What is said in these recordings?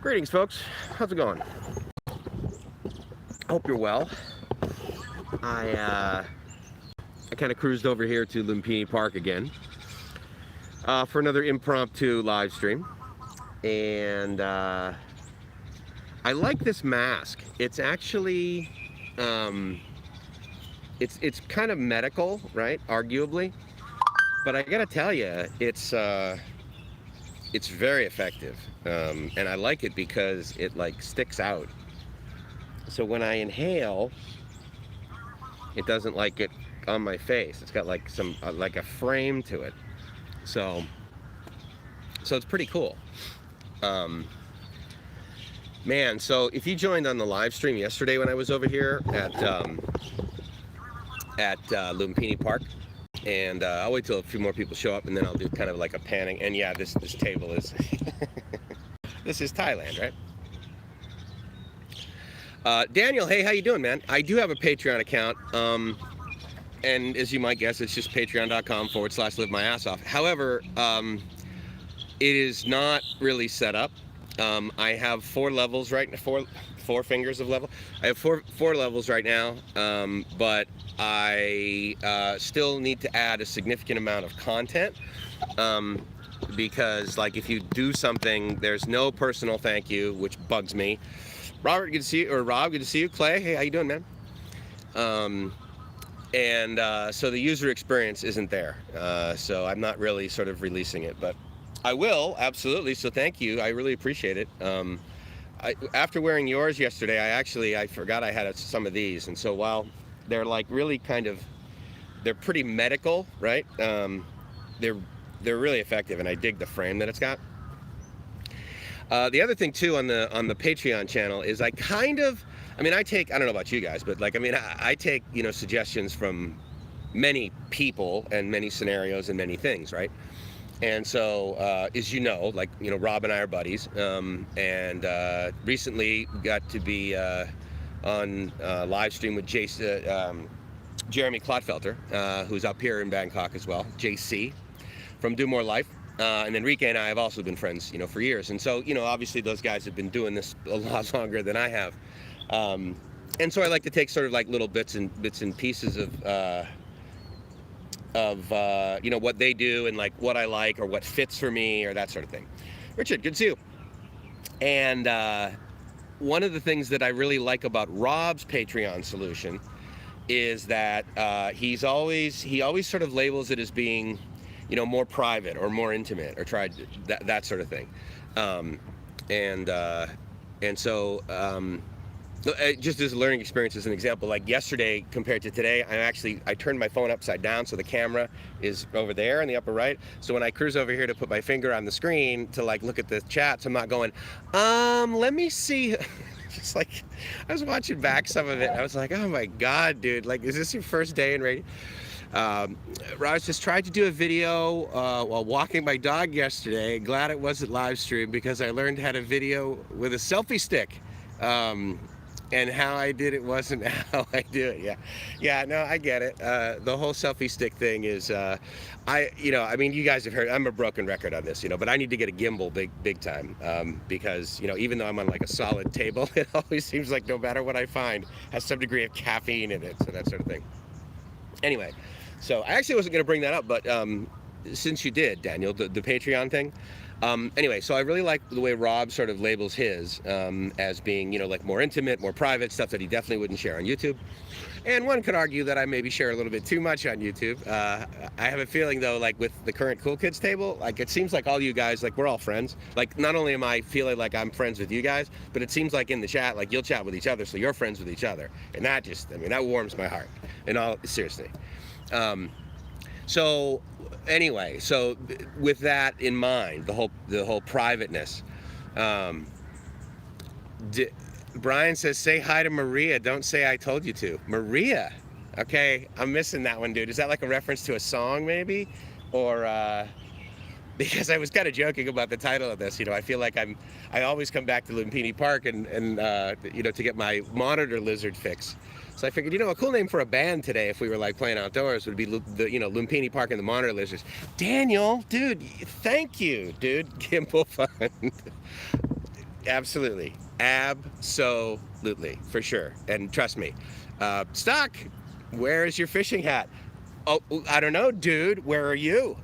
Greetings, folks. How's it going? Hope you're well. I kind of cruised over here to Lumpini Park again for another impromptu live stream, and I like this mask. It's actually it's kind of medical, right? Arguably, but I gotta tell you, it's very effective, and I like it because it like sticks out. So when I inhale, it doesn't like get on my face. It's got like some like a frame to it. So it's pretty cool. Man, so if you joined on the live stream yesterday when I was over here at Lumpini Park, and I'll wait till a few more people show up, and then I'll do kind of like a panning. And yeah, this table is this is Thailand, right? Daniel, hey, how you doing, man? I do have a Patreon account, and as you might guess, it's just patreon.com/live my ass off. However, it is not really set up. I have 4 levels right now, four fingers of level. I have four levels right now, but I still need to add a significant amount of content, because like if you do something, there's no personal thank you, which bugs me. Robert, good to see you, or Rob, good to see you. Clay, hey, how you doing, man? So the user experience isn't there, so I'm not really sort of releasing it, but I will, absolutely, so thank you, I really appreciate it. After wearing yours yesterday, I forgot I had some of these, and so while they're like really kind of, they're pretty medical, right? They're really effective, and I dig the frame that it's got. The other thing too on the Patreon channel is I don't know about you guys, but like, I take, suggestions from many people and many scenarios and many things, right? And so, as you know, like, Rob and I are buddies, and recently got to be on live stream with Jeremy Clotfelter, who's up here in Bangkok as well, JC, from Do More Life. And Enrique and I have also been friends, for years. And so, obviously those guys have been doing this a lot longer than I have. And so I like to take sort of like little bits and pieces of what they do and like what I like or what fits for me or that sort of thing. Richard, good to see you. And one of the things that I really like about Rob's Patreon solution is that he always sort of labels it as being, more private or more intimate, or tried that sort of thing. Just as a learning experience, as an example, like yesterday compared to today, I turned my phone upside down, so the camera is over there in the upper right. So when I cruise over here to put my finger on the screen to like look at the chats, I'm not going, let me see. Just like, I was watching back some of it, and I was like, oh my God, dude, like, is this your first day in radio? Raj just tried to do a video while walking my dog yesterday. Glad it wasn't live stream because I learned how to video with a selfie stick. And how I did it wasn't how I do it. Yeah, no, I get it. The whole selfie stick thing is, you guys have heard, I'm a broken record on this, but I need to get a gimbal big time, because, even though I'm on like a solid table, it always seems like no matter what I find has some degree of caffeine in it, so that sort of thing. Anyway, so I actually wasn't going to bring that up, but since you did, Daniel, the Patreon thing. Anyway, so I really like the way Rob sort of labels his as being, like more intimate, more private, stuff that he definitely wouldn't share on YouTube. And one could argue that I maybe share a little bit too much on YouTube. I have a feeling, though, like with the current Cool Kids table, like it seems like all you guys, like we're all friends. Like not only am I feeling like I'm friends with you guys, but it seems like in the chat, like you'll chat with each other, so you're friends with each other. And that just, that warms my heart, in all seriously. So anyway, so with that in mind, the whole privateness, Brian says, say hi to Maria, don't say I told you to. Maria, okay, I'm missing that one, dude. Is that like a reference to a song maybe? Or because I was kind of joking about the title of this, I feel like I always come back to Lumpini Park and to get my monitor lizard fix. So I figured, a cool name for a band today, if we were like playing outdoors, would be Lumpini Park and the Monitor Lizards. Daniel, dude, thank you, dude. Gimbal Fund. Absolutely. Absolutely. For sure. And trust me. Stock, where is your fishing hat? Oh, I don't know, dude. Where are you?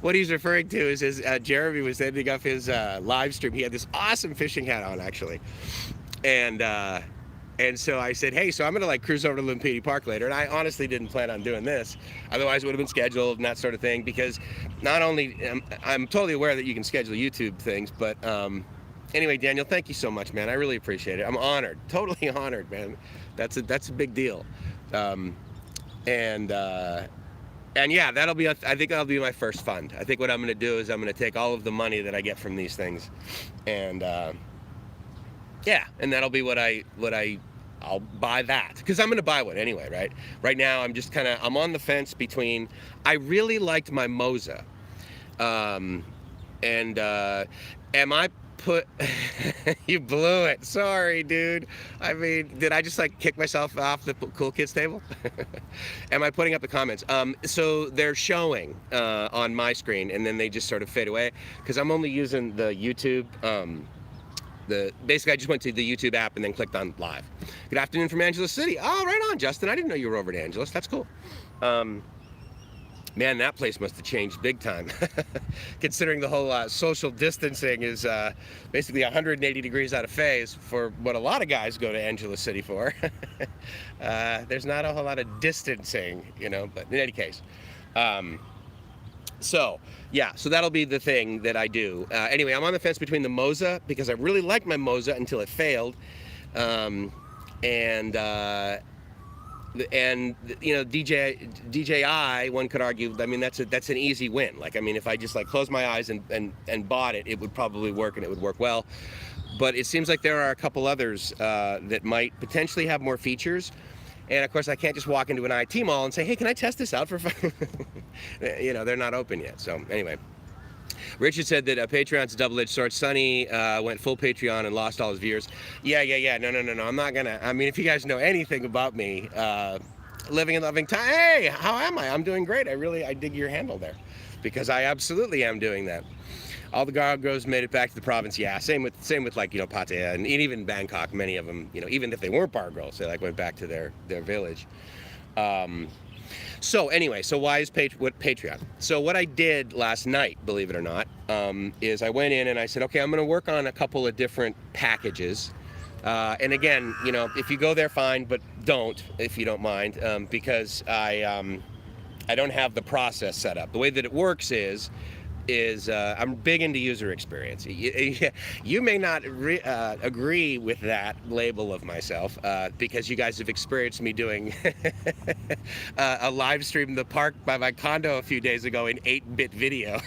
What he's referring to is Jeremy was ending up his live stream. He had this awesome fishing hat on, actually. And so I said, hey, so I'm going to like cruise over to Lumpini Park later. And I honestly didn't plan on doing this. Otherwise, it would have been scheduled and that sort of thing. Because not only, I'm totally aware that you can schedule YouTube things. But anyway, Daniel, thank you so much, man. I really appreciate it. I'm honored. Totally honored, man. That's a big deal. And yeah, I think that'll be my first fund. I think what I'm going to do is I'm going to take all of the money that I get from these things and yeah, and that'll be I'll buy that because I'm going to buy one anyway, right? Right now, I'm on the fence between, I really liked my Moza. Am I you blew it. Sorry, dude. I mean, did I just like kick myself off the cool kids table? Am I putting up the comments? So they're showing on my screen and then they just sort of fade away because I'm only using the YouTube, basically I just went to the YouTube app and then clicked on live. Good afternoon from Angeles City. Oh, right on, Justin. I didn't know you were over to Angeles. That's cool. Man, that place must have changed big time. Considering the whole social distancing is basically 180 degrees out of phase for what a lot of guys go to Angeles City for. There's not a whole lot of distancing, but in any case. So that'll be the thing that I do. Anyway, I'm on the fence between the Moza because I really liked my Moza until it failed, and DJI, one could argue. I mean, that's an easy win. Like, I mean, if I just like closed my eyes and bought it, it would probably work and it would work well. But it seems like there are a couple others that might potentially have more features. And of course, I can't just walk into an IT mall and say, hey, can I test this out for fun? They're not open yet. So anyway, Richard said that Patreon's a double-edged sword. Sonny went full Patreon and lost all his viewers. Yeah. No. I'm not gonna. I mean, if you guys know anything about me, living and loving time. Hey, how am I? I'm doing great. I dig your handle there, because I absolutely am doing that. All the gargos made it back to the province. Yeah, same with like Pattaya and even Bangkok. Many of them, even if they weren't bar girls, they like went back to their village. So anyway, so why is Patreon? So what I did last night, believe it or not, is I went in and I said, okay, I'm going to work on a couple of different packages. And again, if you go there, fine, but don't, if you don't mind, because I don't have the process set up. The way that it works is I'm big into user experience. You may not agree with that label of myself because you guys have experienced me doing a live stream in the park by my condo a few days ago in 8-bit video.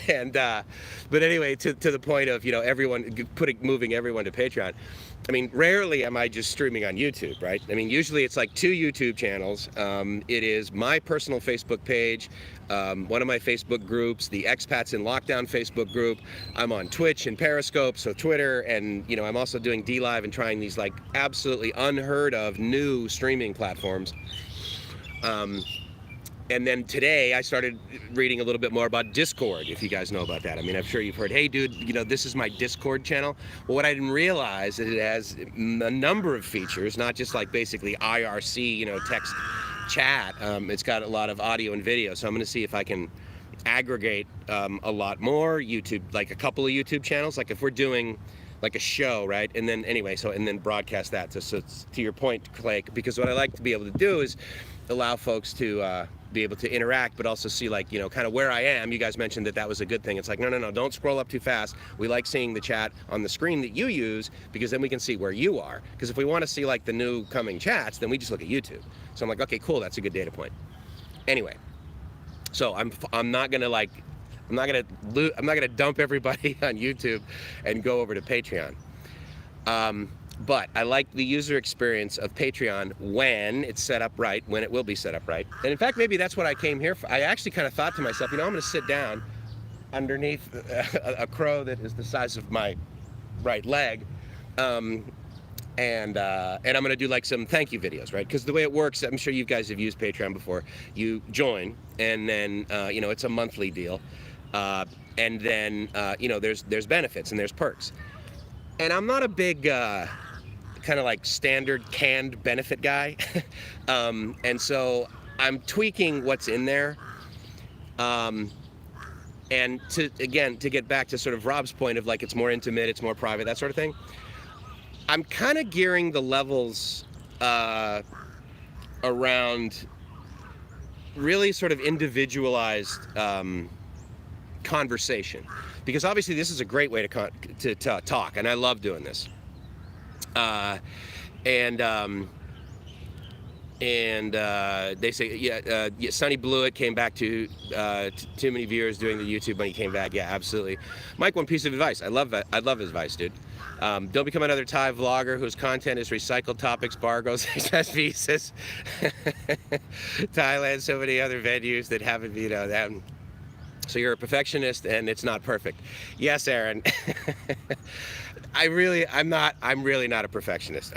And but anyway, to the point of everyone moving everyone to Patreon. I mean, rarely am I just streaming on YouTube, right? I mean, usually it's like 2 YouTube channels. It is my personal Facebook page, one of my Facebook groups, the Expats in Lockdown Facebook group. I'm on Twitch and Periscope, so Twitter, and I'm also doing DLive and trying these like absolutely unheard of new streaming platforms. And then today I started reading a little bit more about Discord, if you guys know about that. I mean, I'm sure you've heard, hey dude, this is my Discord channel. Well, what I didn't realize is it has a number of features, not just like basically IRC, text chat. It's got a lot of audio and video. So I'm going to see if I can aggregate a lot more YouTube, like a couple of YouTube channels. Like if we're doing like a show, right? And then anyway, and then broadcast that. So to your point, Clay, because what I like to be able to do is allow folks to be able to interact, but also see like, kind of where I am. You guys mentioned that was a good thing. It's like, no, don't scroll up too fast. We like seeing the chat on the screen that you use, because then we can see where you are. Because if we want to see like the new coming chats, then we just look at YouTube. So I'm like, okay, cool, that's a good data point. Anyway, so I'm not gonna dump everybody on YouTube and go over to Patreon. But I like the user experience of Patreon when it's set up right, when it will be set up right. And in fact, maybe that's what I came here for. I actually kind of thought to myself, I'm going to sit down underneath a crow that is the size of my right leg, and I'm going to do like some thank you videos, right? Because the way it works, I'm sure you guys have used Patreon before. You join, and then it's a monthly deal. and then you know, there's benefits and there's perks. And I'm not a big kind of like standard canned benefit guy, and so I'm tweaking what's in there. And to get back to sort of Rob's point of like it's more intimate, it's more private, that sort of thing. I'm kind of gearing the levels around really sort of individualized conversation, because obviously this is a great way to talk, and I love doing this. They say, Sonny Blewett came back to too many viewers doing the YouTube when he came back. Yeah, absolutely. Mike, one piece of advice. I love his advice, dude. Don't become another Thai vlogger whose content is recycled topics, bargos, excess visas. Thailand, so many other venues that haven't, you know, that. So you're a perfectionist and it's not perfect. Yes, Aaron. I'm really not a perfectionist.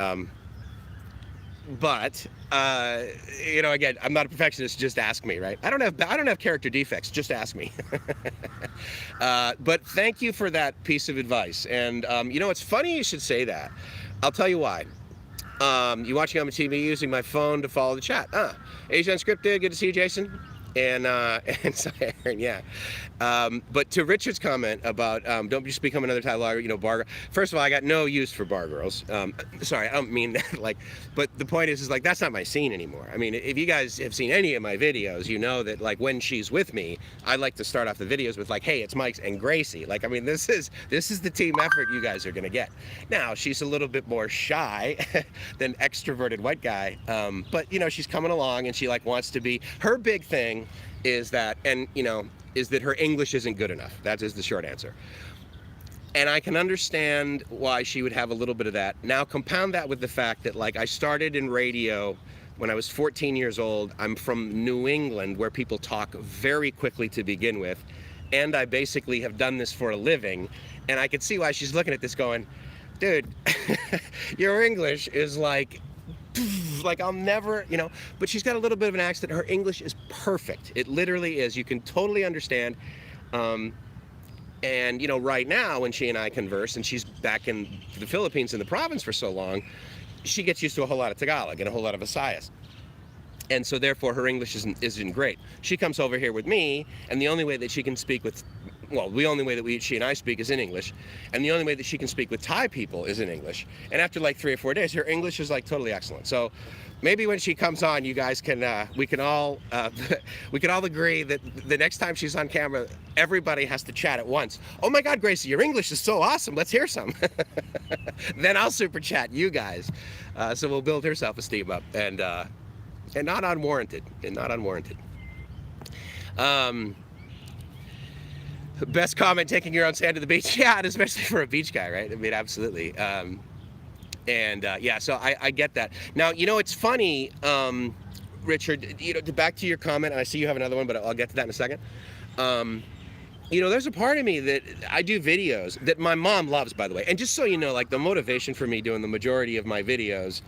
But you know, again, I'm not a perfectionist. Just ask me, right? I don't have character defects. Just ask me. But thank you for that piece of advice. And you know, it's funny you should say that. I'll tell you why. You watching on my TV using my phone to follow the chat. Asia Unscripted. Good to see you, Jason. And so Aaron, yeah. But to Richard's comment about don't just become another Thai vlogger, you know, bar. First of all, I got no use for bar girls. Sorry, I don't mean that. Like, but the point is like that's not my scene anymore. I mean, if you guys have seen any of my videos, you know that like when she's with me, I like to start off the videos with like, hey, it's Mike's and Gracie. Like, I mean, this is the team effort you guys are gonna get. Now she's a little bit more shy than extroverted white guy, but you know, she's coming along and she like wants to be. Her big thing is that, and you know, is that her English isn't good enough. That is the short answer. And I can understand why she would have a little bit of that. Now compound that with the fact that like I started in radio when I was 14 years old. I'm from New England where people talk very quickly to begin with. And I basically have done this for a living. And I could see why she's looking at this going, dude, your English is like I'll never, you know, but she's got a little bit of an accent. Her English is perfect. It literally is. You can totally understand. And, you know, right now when she and I converse and she's back in the Philippines in the province for so long, she gets used to a whole lot of Tagalog and a whole lot of Visayas. And so therefore her English isn't great. She comes over here with me, and the only way that she can speak with, well, the only way that she and I speak is in English, and the only way that she can speak with Thai people is in English. And after like 3 or 4 days, her English is like totally excellent. So maybe when she comes on, you guys can, we can all agree that the next time she's on camera, everybody has to chat at once. Oh my God, Gracie, your English is so awesome. Let's hear some. Then I'll super chat you guys. So we'll build her self-esteem up, and not unwarranted, Best comment, taking your own sand to the beach. Yeah, and especially for a beach guy, right? I mean, absolutely. Yeah, so I get that. Now, you know, it's funny, Richard, you know, back to your comment, and I see you have another one, but I'll get to that in a second. You know, there's a part of me that I do videos that my mom loves, by the way. And just so you know, like the motivation for me doing the majority of my videos,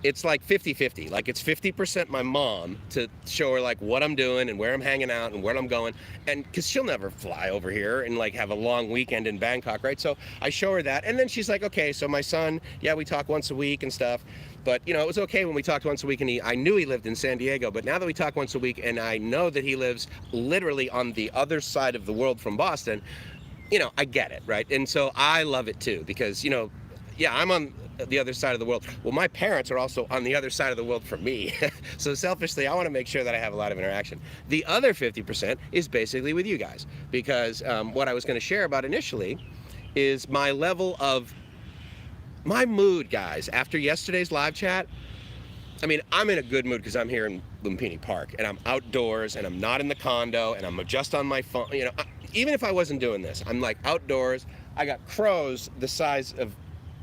it's like 50-50. Like it's 50% my mom to show her like what I'm doing and where I'm hanging out and where I'm going. And because she'll never fly over here and like have a long weekend in Bangkok, right? So I show her that. And then she's like, okay, so my son, yeah, we talk once a week and stuff. But, you know, it was okay when we talked once a week, and I knew he lived in San Diego. But now that we talk once a week and I know that he lives literally on the other side of the world from Boston, you know, I get it, right? And so I love it too, because, you know, yeah, I'm on the other side of the world. Well, my parents are also on the other side of the world from me. So selfishly, I want to make sure that I have a lot of interaction. The other 50% is basically with you guys, because what I was going to share about initially is my level of, my mood, guys, after yesterday's live chat. I mean, I'm in a good mood because I'm here in Lumpini Park, and I'm outdoors, and I'm not in the condo, and I'm just on my phone. You know, even if I wasn't doing this, I'm like outdoors. I got crows the size of,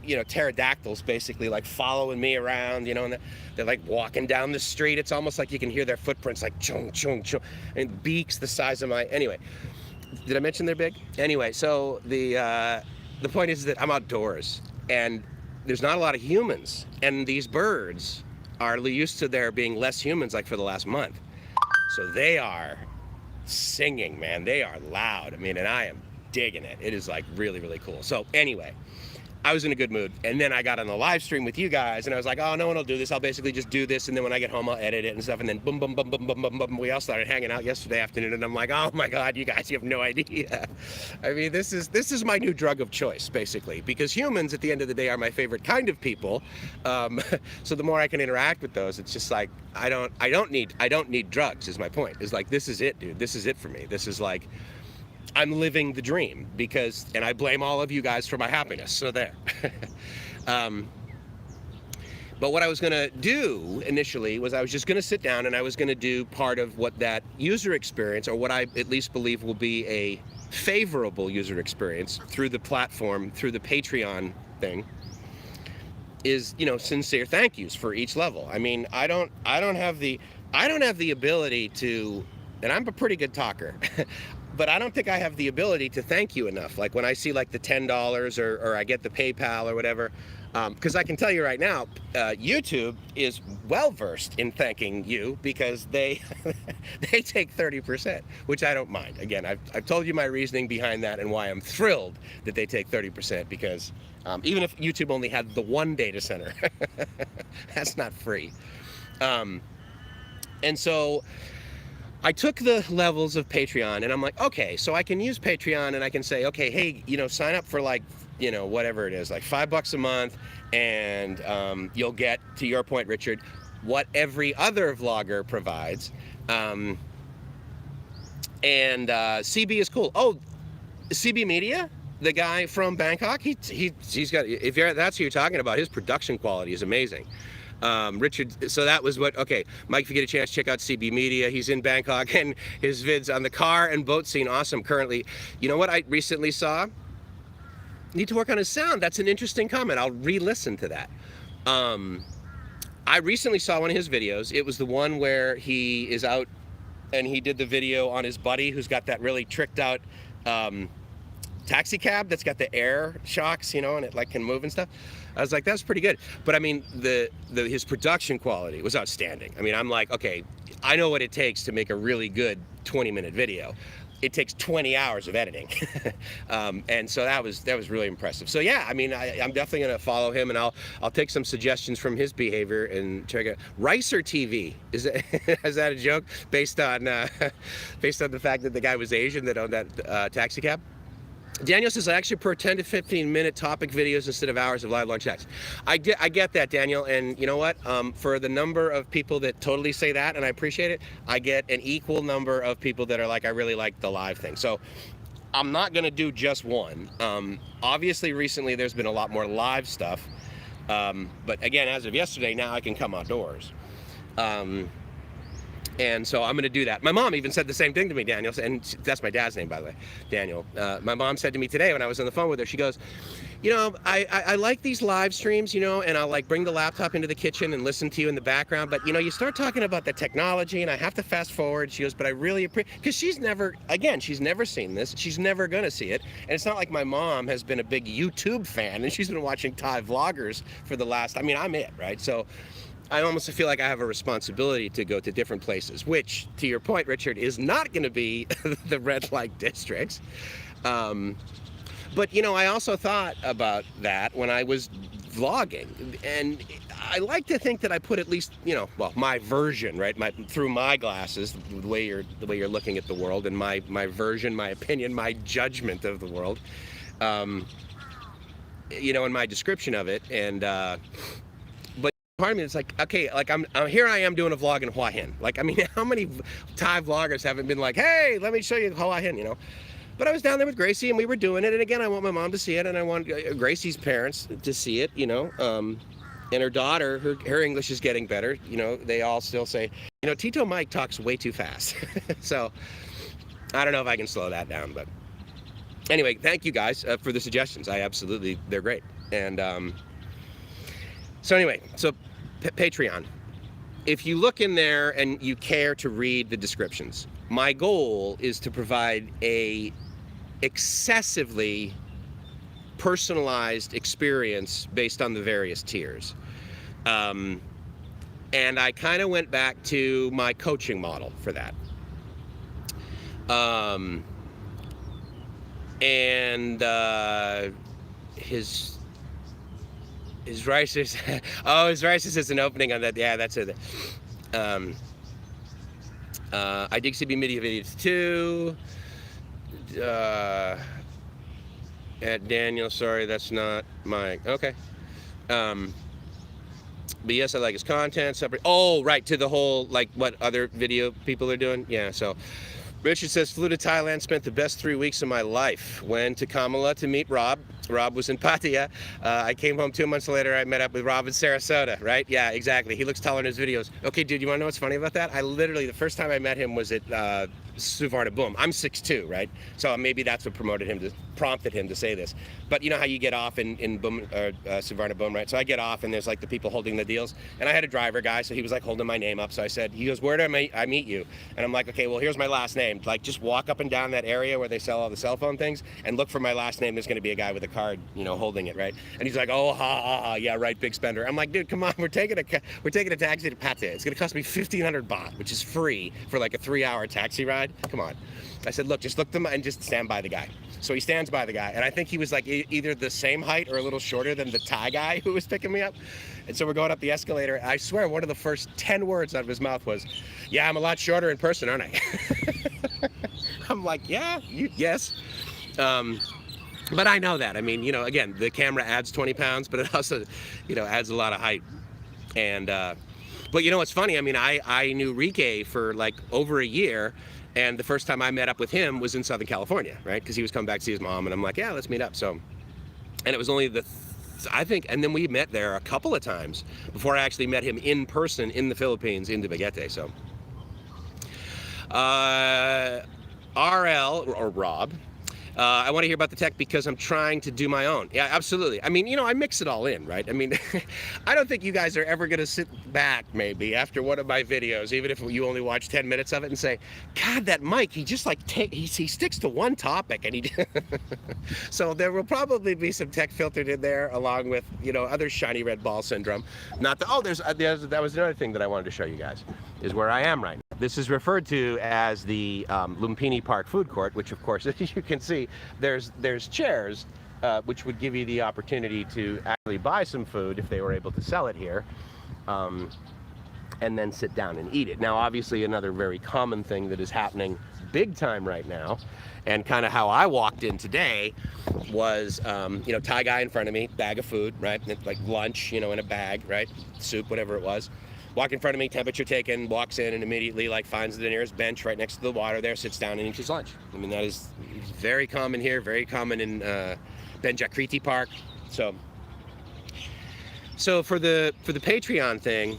you know, pterodactyls basically like following me around, you know, and they're like walking down the street. It's almost like you can hear their footprints like chung, chung, chung, and beaks the size of my, anyway. Did I mention they're big? Anyway, so the point is that I'm outdoors and there's not a lot of humans, and these birds are used to there being less humans like for the last month. So they are singing, man. They are loud. I mean, and I am digging it. It is like really, really cool. So anyway, I was in a good mood, and then I got on the live stream with you guys, and I was like, oh, no one will do this. I'll basically just do this, and then when I get home, I'll edit it and stuff, and then boom, boom, boom, boom, boom, boom, boom. We all started hanging out yesterday afternoon, and I'm like, oh my God, you guys, you have no idea. I mean, this is my new drug of choice, basically, because humans, at the end of the day, are my favorite kind of people. So the more I can interact with those, it's just like I don't need drugs. Is my point? Is like, this is it, dude. This is it for me. This is like, I'm living the dream because, and I blame all of you guys for my happiness. So there. But what I was going to do initially was I was just going to sit down and I was going to do part of what that user experience, or what I at least believe will be a favorable user experience through the platform, through the Patreon thing, is, you know, sincere thank yous for each level. I mean, I don't have the ability to, and I'm a pretty good talker. But I don't think I have the ability to thank you enough. Like when I see like the $10 or I get the PayPal or whatever, because I can tell you right now, YouTube is well versed in thanking you because they they take 30%, which I don't mind. Again, I've told you my reasoning behind that and why I'm thrilled that they take 30%, because even if YouTube only had the one data center, that's not free. And so I took the levels of Patreon and I'm like, okay, so I can use Patreon and I can say, okay, hey, you know, sign up for like, you know, whatever it is, like $5 a month, and you'll get, to your point, Richard, what every other vlogger provides. And CB is cool. Oh, CB Media, the guy from Bangkok, he's got, if that's who you're talking about, his production quality is amazing. Richard, so that was what, okay, Mike, if you get a chance, check out CB Media. He's in Bangkok, and his vids on the car and boat scene, awesome. Currently, you know what I recently saw? Need to work on his sound. That's an interesting comment. I'll re-listen to that. I recently saw one of his videos. It was the one where he is out and he did the video on his buddy who's got that really tricked out taxi cab that's got the air shocks, you know, and it like can move and stuff. I was like, that's pretty good. But I mean, his production quality was outstanding. I mean, I'm like, okay, I know what it takes to make a really good 20-minute video. It takes 20 hours of editing. And so that was really impressive. So yeah, I mean, I'm definitely gonna follow him, and I'll take some suggestions from his behavior and check out Ricer TV. Is that a joke based on the fact that the guy was Asian that owned that taxi cab? Daniel says, I actually prefer 10 to 15-minute topic videos instead of hours of live lunch chats. I get that, Daniel, and you know what? For the number of people that totally say that, and I appreciate it, I get an equal number of people that are like, I really like the live thing. So I'm not going to do just one. Obviously, recently, there's been a lot more live stuff. But again, as of yesterday, now I can come outdoors. And so I'm going to do that. My mom even said the same thing to me, Daniel, and that's my dad's name, by the way, Daniel. My mom said to me today when I was on the phone with her, she goes, you know, I like these live streams, you know, and I'll like bring the laptop into the kitchen and listen to you in the background, but you know, you start talking about the technology and I have to fast forward. She goes, but I really appreciate, because she's never seen this. She's never going to see it. And it's not like my mom has been a big YouTube fan and she's been watching Thai vloggers for the last, I mean, I'm it, right? So I almost feel like I have a responsibility to go to different places, which, to your point, Richard, is not going to be the red light districts. But, you know, I also thought about that when I was vlogging. And I like to think that I put at least, you know, well, my version, right, through my glasses, the way you're looking at the world, and my version, my opinion, my judgment of the world, you know, in my description of it. And, part of me, it's like, okay, like I'm here I am doing a vlog in Hua Hin. Like, I mean, how many Thai vloggers haven't been like, hey, let me show you Hua Hin, you know? But I was down there with Gracie and we were doing it. And again, I want my mom to see it, and I want Gracie's parents to see it, you know? And her daughter, her English is getting better. You know, they all still say, you know, Tito Mike talks way too fast. So I don't know if I can slow that down, but anyway, thank you guys for the suggestions. They're great. And so anyway, so Patreon. If you look in there and you care to read the descriptions, my goal is to provide a excessively personalized experience based on the various tiers. And I kind of went back to my coaching model for that. And his rice is oh, his rice is an opening on that. Yeah, that's it. I dig CB media videos too. At Daniel, sorry, that's not my, okay. But yes, I like his content. Separate. Oh, right, to the whole, like, what other video people are doing. Yeah, so Richard says, flew to Thailand, spent the best 3 weeks of my life. Went to Kamala to meet Rob. Rob was in Pattaya. I came home 2 months later. I met up with Rob in Sarasota, right? Yeah, exactly. He looks taller in his videos. Okay, dude, you want to know what's funny about that? I literally, the first time I met him was at Suvarna Boom. I'm 6'2", right? So maybe that's what prompted him to say this. But you know how you get off in Boom, Suvarna Boom, right? So I get off and there's like the people holding the deals. And I had a driver guy, so he was like holding my name up. So I said, he goes, where do I meet you? And I'm like, okay, well, here's my last name. Like, just walk up and down that area where they sell all the cell phone things and look for my last name. There's going to be a guy with a card, you know, holding it, right? And he's like, oh, yeah, right, big spender. I'm like, dude, come on, we're taking a taxi to Pattaya. It's going to cost me 1,500 baht, which is free for like a 3-hour taxi ride. Come on. I said, look, just look them and just stand by the guy. So he stands by the guy, and I think he was like either the same height or a little shorter than the Thai guy who was picking me up. And so we're going up the escalator. I swear, one of the first 10 words out of his mouth was, yeah, I'm a lot shorter in person, aren't I? I'm like, yeah, yes. But I know that. I mean, you know, again, the camera adds 20 pounds, but it also, you know, adds a lot of height. And, but you know what's funny? I mean, I knew Rike for like over a year. And the first time I met up with him was in Southern California, right? Because he was coming back to see his mom, and I'm like, yeah, let's meet up. So, and it was only I think, and then we met there a couple of times before I actually met him in person in the Philippines, in Dumaguete. So, RL, or Rob, I want to hear about the tech because I'm trying to do my own. Yeah, absolutely. I mean, you know, I mix it all in, right? I mean, I don't think you guys are ever going to sit back maybe after one of my videos, even if you only watch 10 minutes of it and say, God, that Mike, he just like, he sticks to one topic and he, so there will probably be some tech filtered in there along with, you know, other shiny red ball syndrome. Not the, oh, that was another thing that I wanted to show you guys, is where I am right now. This is referred to as the Lumpini Park Food Court, which of course, as you can see, there's chairs, which would give you the opportunity to actually buy some food if they were able to sell it here, and then sit down and eat it. Now, obviously, another very common thing that is happening big time right now, and kind of how I walked in today was, you know, Thai guy in front of me, bag of food, right, like lunch, you know, in a bag, right, soup, whatever it was. Walk in front of me, temperature taken, walks in and immediately like finds the nearest bench right next to the water there, sits down and eats his lunch. I mean, that is very common here, very common in Benjakriti Park. So for the Patreon thing,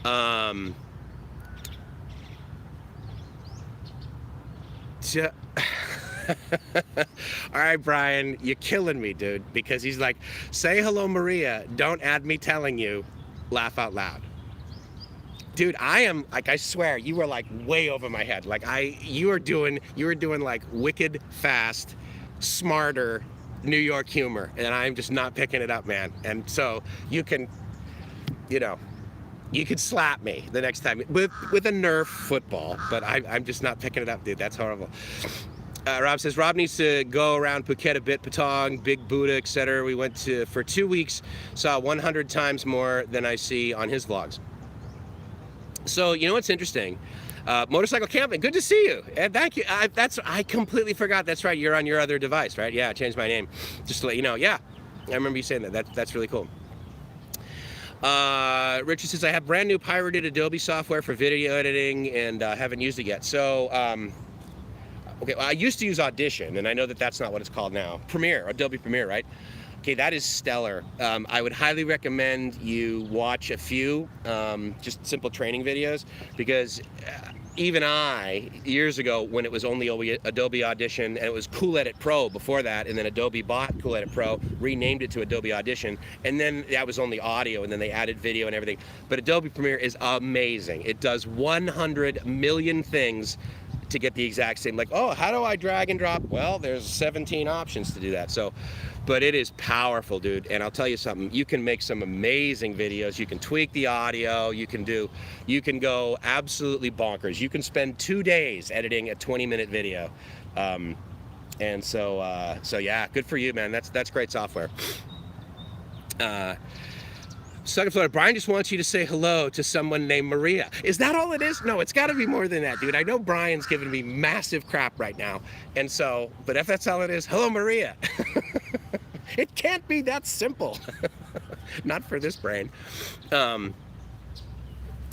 all right, Brian, you're killing me, dude, because he's like, say hello, Maria, don't add me telling you, laugh out loud. Dude, I am, like, I swear, you were like way over my head. Like you were doing like wicked fast, smarter New York humor, and I'm just not picking it up, man. And so you can, you know, you could slap me the next time with a Nerf football, but I'm just not picking it up, dude. That's horrible. Rob says, Rob needs to go around Phuket a bit, Patong, Big Buddha, etc. We went to for 2 weeks, saw 100 times more than I see on his vlogs. So, you know what's interesting? Motorcycle camping, good to see you. And thank you. I completely forgot. That's right. You're on your other device, right? Yeah, I changed my name. Just to let you know. Yeah, I remember you saying that. That's really cool. Richard says, I have brand new pirated Adobe software for video editing and haven't used it yet. So, okay, well, I used to use Audition, and I know that that's not what it's called now. Premiere, Adobe Premiere, right? Okay, that is stellar. I would highly recommend you watch a few just simple training videos, because even I, years ago, when it was only Adobe Audition, and it was Cool Edit Pro before that, and then Adobe bought Cool Edit Pro, renamed it to Adobe Audition, and then that was only audio, and then they added video and everything. But Adobe Premiere is amazing. It does 100 million things to get the exact same, like, oh, how do I drag and drop? Well, there's 17 options to do that. So, but it is powerful, dude. And I'll tell you something, you can make some amazing videos. You can tweak the audio. You can go absolutely bonkers. You can spend 2 days editing a 20-minute video. And so yeah, good for you, man. That's great software. Second Florida, Brian just wants you to say hello to someone named Maria. Is that all it is? No, it's got to be more than that, dude. I know Brian's giving me massive crap right now. And so, but if that's all it is, hello, Maria. It can't be that simple. Not for this brain.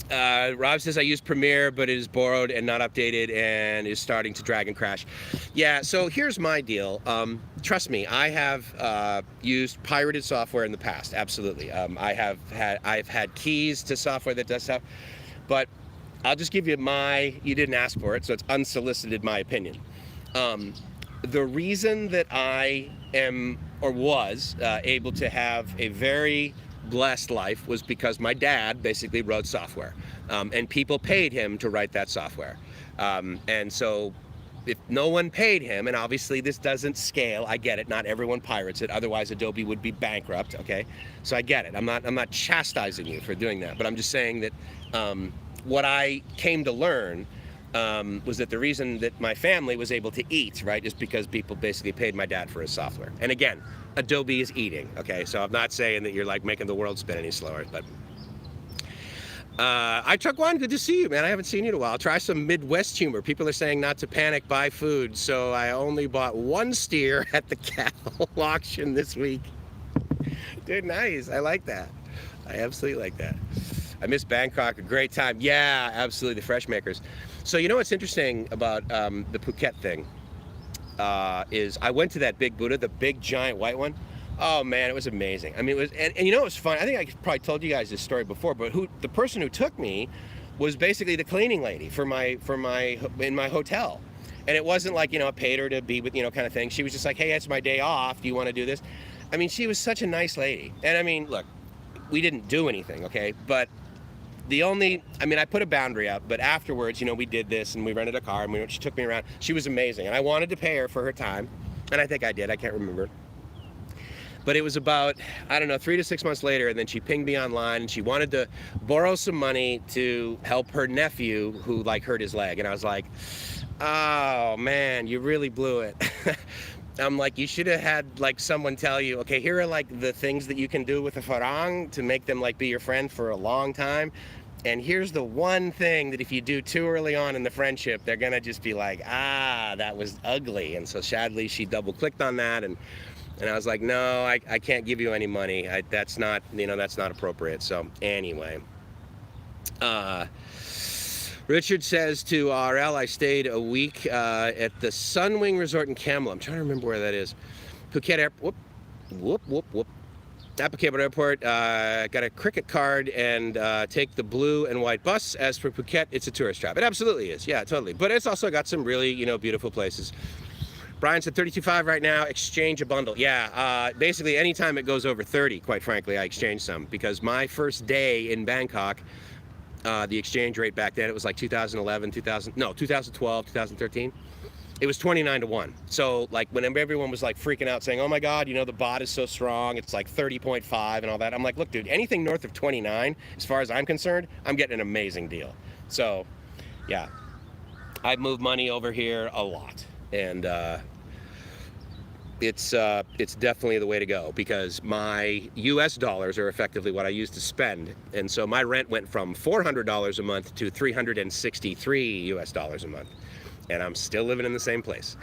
Rob says, I use Premiere, but it is borrowed and not updated and is starting to drag and crash. Yeah, so here's my deal. Trust me, I have used pirated software in the past, absolutely. I've had keys to software that does stuff, but I'll just give you you didn't ask for it, so it's unsolicited my opinion. The reason that I am, or was, able to have a very blessed life was because my dad basically wrote software, and people paid him to write that software. And so if no one paid him, and obviously this doesn't scale, I get it, not everyone pirates it, otherwise Adobe would be bankrupt, okay? So I get it. I'm not chastising you for doing that, but I'm just saying that what I came to learn was that the reason that my family was able to eat, right, is because people basically paid my dad for his software. And again, Adobe is eating, okay? So I'm not saying that you're like making the world spin any slower, but I Truck One, good to see you, man. I haven't seen you in a while. Try some Midwest humor. People are saying not to panic, buy food. So I only bought 1 steer at the cattle auction this week. Dude, nice. I like that. I absolutely like that. I miss Bangkok, a great time. Yeah, absolutely, the fresh makers. So you know what's interesting about the Phuket thing is I went to that big Buddha, the big giant white one. Oh man, it was amazing. I mean, it was, and you know, it was fun. I think I probably told you guys this story before, but the person who took me was basically the cleaning lady in my hotel. And it wasn't like, you know, I paid her to be with, you know, kind of thing. She was just like, hey, it's my day off. Do you want to do this? I mean, she was such a nice lady. And I mean, look, we didn't do anything, okay? But I put a boundary up, but afterwards, you know, we did this and we rented a car and she took me around. She was amazing. And I wanted to pay her for her time. And I think I did. I can't remember. But it was about, I don't know, 3 to 6 months later, and then she pinged me online and she wanted to borrow some money to help her nephew who like hurt his leg. And I was like, oh man, you really blew it. I'm like, you should have had like someone tell you, okay, here are like the things that you can do with a farang to make them like be your friend for a long time. And here's the one thing that if you do too early on in the friendship, they're gonna just be like, that was ugly. And so sadly, she double clicked on that, and I was like, no, I can't give you any money. That's not, you know, that's not appropriate. So anyway, Richard says to RL, I stayed a week at the Sunwing Resort in Kamla. I'm trying to remember where that is. Phuket Airport. Whoop. Applicable Airport. Got a cricket card and take the blue and white bus. As for Phuket, it's a tourist trap. It absolutely is. Yeah, totally. But it's also got some really, you know, beautiful places. Brian said 32.5 right now, exchange a bundle. Yeah, basically anytime it goes over 30, quite frankly, I exchange some, because my first day in Bangkok, the exchange rate back then, it was like 2012, 2013. It was 29 to 1. So like when everyone was like freaking out saying, oh my God, you know, the baht is so strong, it's like 30.5 and all that. I'm like, look, dude, anything north of 29, as far as I'm concerned, I'm getting an amazing deal. So yeah, I've moved money over here a lot. And it's definitely the way to go, because my US dollars are effectively what I use to spend. And so my rent went from $400 a month to $363 US dollars a month. And I'm still living in the same place.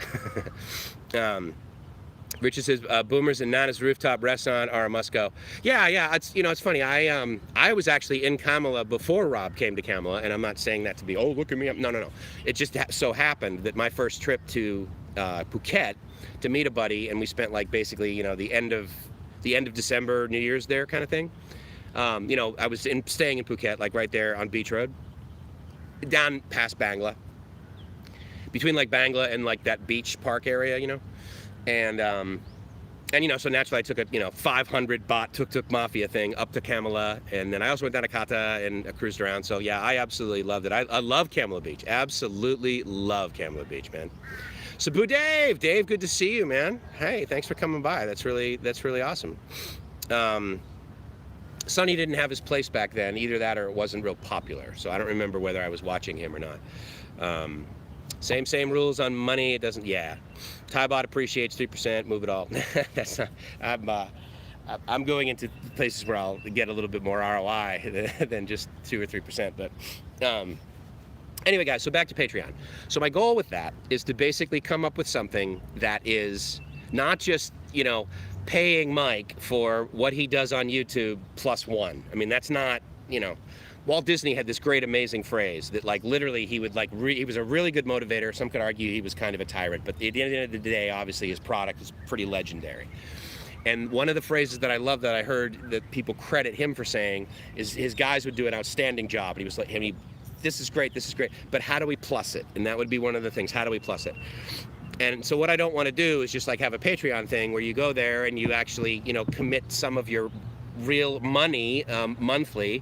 Richard says, Boomers and Nana's rooftop restaurant are a must-go. Yeah, it's, you know, it's funny. I was actually in Kamala before Rob came to Kamala, and I'm not saying that to be, oh, look at me. No. It just so happened that my first trip to Phuket to meet a buddy, and we spent like basically, you know, the end of December, New Year's there kind of thing. You know, I was staying in Phuket, like right there on Beach Road, down past Bangla, between like Bangla and like that beach park area, you know. And And so naturally I took a 500 baht tuk-tuk mafia thing up to Kamala, and then I also went down to Kata and cruised around. So yeah, I absolutely loved it. I love Kamala Beach. Absolutely love Kamala Beach, man. Sabu Dave, good to see you, man. Hey, thanks for coming by. That's really awesome. Sonny didn't have his place back then, either that or it wasn't real popular. So I don't remember whether I was watching him or not. Same rules on money. It doesn't. Yeah, Thai appreciates 3%. Move it all. That's not. I'm going into places where I'll get a little bit more ROI than just 2 or 3%. But anyway, guys. So back to Patreon. So my goal with that is to basically come up with something that is not just paying Mike for what he does on YouTube +1. I mean, that's not, Walt Disney had this great, amazing phrase that, like, literally he would, like, he was a really good motivator. Some could argue he was kind of a tyrant, but at the end of the day, obviously, his product is pretty legendary. And one of the phrases that I love that I heard that people credit him for saying is his guys would do an outstanding job. And he was like, this is great, but how do we plus it? And that would be one of the things, how do we plus it? And so what I don't want to do is just like have a Patreon thing where you go there and you actually, commit some of your real money monthly.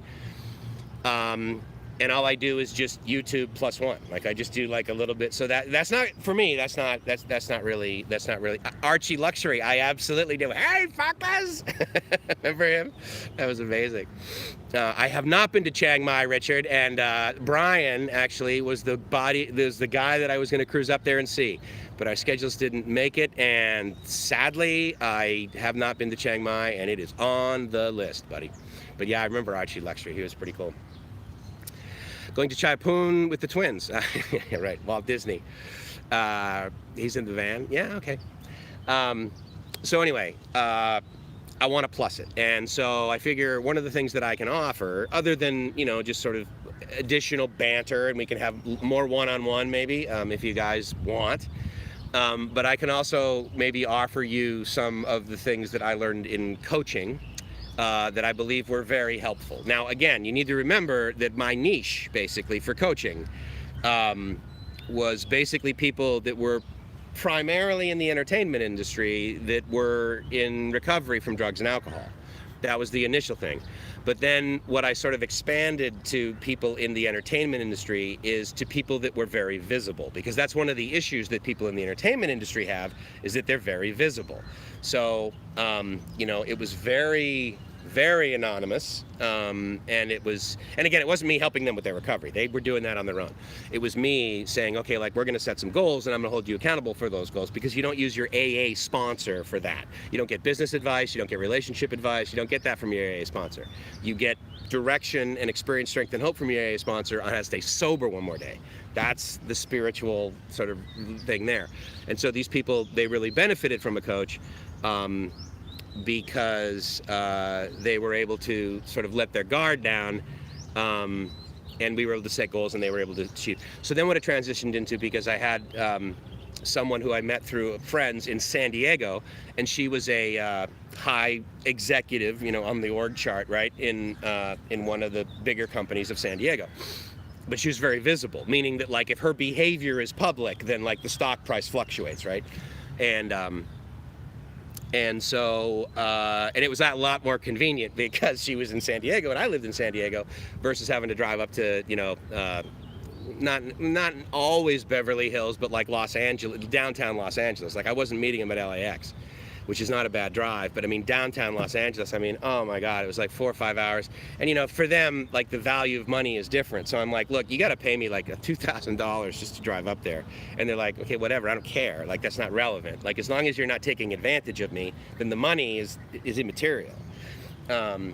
And all I do is just YouTube +1. Like I just do like a little bit. So that's not for me. That's not really Archie Luxury. I absolutely do. Hey, fuckers! Remember him? That was amazing. I have not been to Chiang Mai, Richard, and Brian actually was the guy that I was going to cruise up there and see. But our schedules didn't make it, and sadly, I have not been to Chiang Mai, and it is on the list, buddy. But yeah, I remember Archie Luxury. He was pretty cool. Going to Chai Poon with the twins. Yeah, right, Walt Disney. He's in the van. Yeah, okay. So anyway, I want to plus it. And so I figure one of the things that I can offer, other than, just sort of additional banter, and we can have more one-on-one maybe, if you guys want. But I can also maybe offer you some of the things that I learned in coaching that I believe were very helpful. Now, again, you need to remember that my niche, basically, for coaching was basically people that were primarily in the entertainment industry that were in recovery from drugs and alcohol. That was the initial thing. But then what I sort of expanded to people in the entertainment industry is to people that were very visible, because that's one of the issues that people in the entertainment industry have, is that they're very visible. So, it was very, very anonymous, and again, it wasn't me helping them with their recovery. They were doing that on their own. It was me saying, okay, like, we're going to set some goals, and I'm going to hold you accountable for those goals, because you don't use your AA sponsor for that. You don't get business advice, you don't get relationship advice, you don't get that from your AA sponsor. You get direction and experience, strength, and hope from your AA sponsor on how to stay sober one more day. That's the spiritual sort of thing there. And so these people, they really benefited from a coach, because they were able to sort of let their guard down, and we were able to set goals and they were able to achieve. So then what it transitioned into, because I had someone who I met through friends in San Diego, and she was a high executive, on the org chart, right, in one of the bigger companies of San Diego. But she was very visible, meaning that, like, if her behavior is public, then, like, the stock price fluctuates, right? And so it was a lot more convenient because she was in San Diego and I lived in San Diego, versus having to drive up to, not always Beverly Hills, but like Los Angeles, downtown Los Angeles. Like, I wasn't meeting him at LAX, which is not a bad drive, but I mean, downtown Los Angeles, I mean, oh my God, it was like 4 or 5 hours. And for them, like, the value of money is different. So I'm like, look, you got to pay me like $2,000 just to drive up there. And they're like, okay, whatever, I don't care. Like, that's not relevant. Like, as long as you're not taking advantage of me, then the money is immaterial. And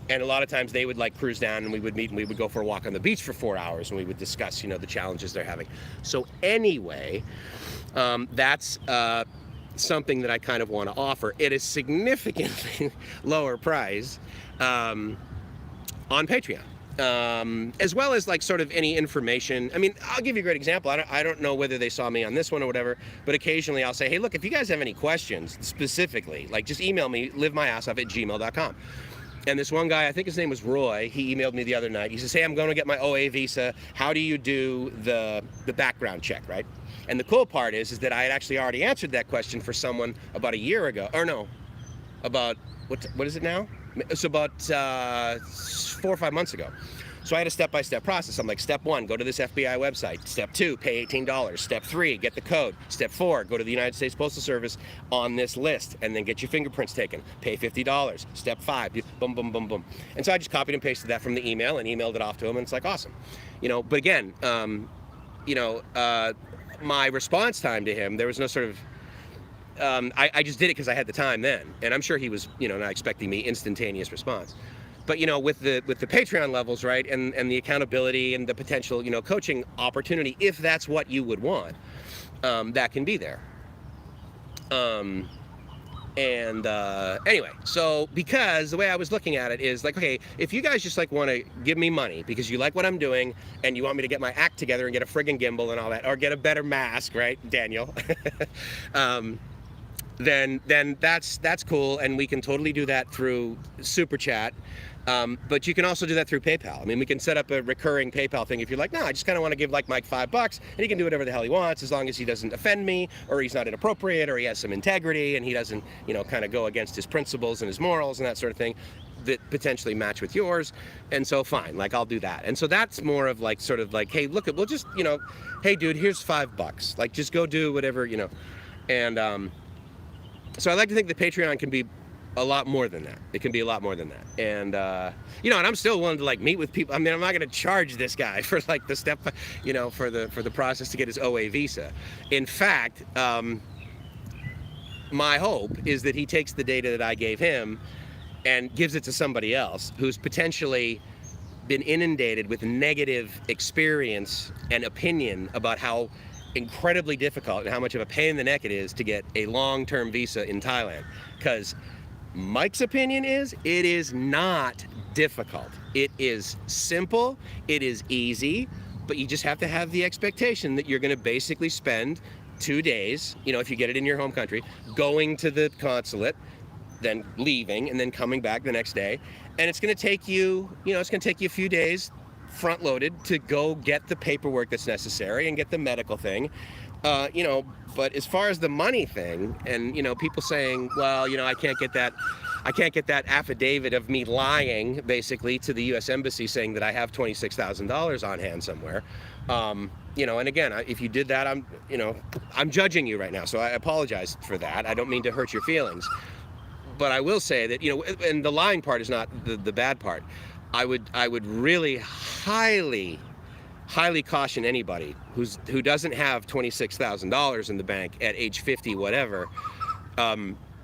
a lot of times they would, like, cruise down and we would meet and we would go for a walk on the beach for 4 hours and we would discuss, the challenges they're having. So anyway, that's something that I kind of want to offer at a significantly lower price on Patreon, as well as, like, sort of any information. I mean, I'll give you a great example. I don't know whether they saw me on this one or whatever, but occasionally I'll say, hey, look, if you guys have any questions specifically, like, just email me, livemyassoff@gmail.com. And this one guy, I think his name was Roy, he emailed me the other night. He says, hey, I'm going to get my OA visa. How do you do the background check, right? And the cool part is that I had actually already answered that question for someone about a year ago. Or no, about, what is it now? It's about 4 or 5 months ago. So I had a step-by-step process. I'm like, step 1, go to this FBI website. Step 2, pay $18. Step 3, get the code. Step 4, go to the United States Postal Service on this list and then get your fingerprints taken. Pay $50. Step 5, boom, boom, boom, boom. And so I just copied and pasted that from the email and emailed it off to him, and it's like, awesome. But again, my response time to him, there was no sort of, I just did it because I had the time then. And I'm sure he was, not expecting me instantaneous response. But with the Patreon levels, right, and the accountability and the potential, coaching opportunity, if that's what you would want, that can be there. Anyway, so because the way I was looking at it is like, okay, if you guys just like want to give me money because you like what I'm doing and you want me to get my act together and get a friggin' gimbal and all that, or get a better mask, right, Daniel? Then that's cool, and we can totally do that through SuperChat. But you can also do that through PayPal. I mean, we can set up a recurring PayPal thing if you're like, no, I just kind of want to give like Mike $5, and he can do whatever the hell he wants as long as he doesn't offend me, or he's not inappropriate, or he has some integrity, and he doesn't, kind of go against his principles and his morals and that sort of thing that potentially match with yours. And so fine, like I'll do that. And so that's more of like sort of like, hey, look, we'll just, hey dude, here's $5. Like just go do whatever, And so I like to think that Patreon can be a lot more than that. It can be a lot more than that. And, and I'm still willing to like meet with people. I mean, I'm not going to charge this guy for like the step, for the process to get his OA visa. In fact, my hope is that he takes the data that I gave him and gives it to somebody else who's potentially been inundated with negative experience and opinion about how incredibly difficult and how much of a pain in the neck it is to get a long-term visa in Thailand. Because Mike's opinion is, it is not difficult. It is simple, it is easy, but you just have to have the expectation that you're going to basically spend 2 days, if you get it in your home country, going to the consulate, then leaving, and then coming back the next day. And it's going to take you, it's going to take you a few days front-loaded to go get the paperwork that's necessary and get the medical thing. But as far as the money thing, and people saying, well, I can't get that affidavit of me lying basically to the U.S. Embassy saying that I have $26,000 on hand somewhere. And again, if you did that, I'm judging you right now, so I apologize for that. I don't mean to hurt your feelings, but I will say that and the lying part is not the bad part. I would really highly caution anybody who doesn't have $26,000 in the bank at age 50, whatever,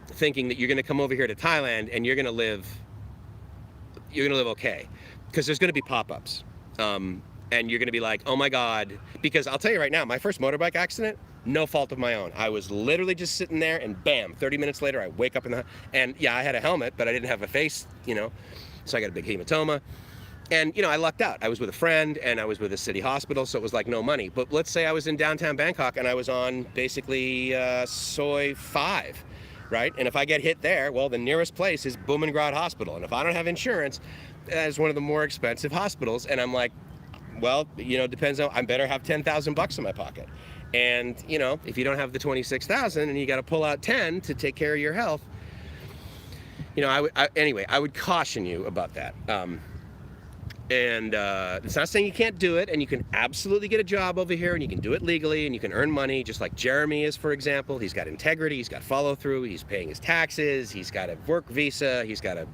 thinking that you're going to come over here to Thailand and you're going to live okay, because there's going to be pop-ups, and you're going to be like, oh my God, because I'll tell you right now, my first motorbike accident, no fault of my own. I was literally just sitting there, and bam, 30 minutes later, I wake up and yeah, I had a helmet, but I didn't have a face, so I got a big hematoma. And, I lucked out. I was with a friend, and I was with a city hospital, so it was like no money. But let's say I was in downtown Bangkok, and I was on basically Soi 5, right? And if I get hit there, well, the nearest place is Bumrungrad Hospital. And if I don't have insurance, that is one of the more expensive hospitals. And I'm like, well, depends on, I better have $10,000 in my pocket. And, if you don't have the 26,000 and you got to pull out 10 to take care of your health, I would caution you about that. And it's not saying you can't do it, and you can absolutely get a job over here, and you can do it legally, and you can earn money, just like Jeremy is, for example. He's got integrity, he's got follow through, he's paying his taxes, he's got a work visa, he's got a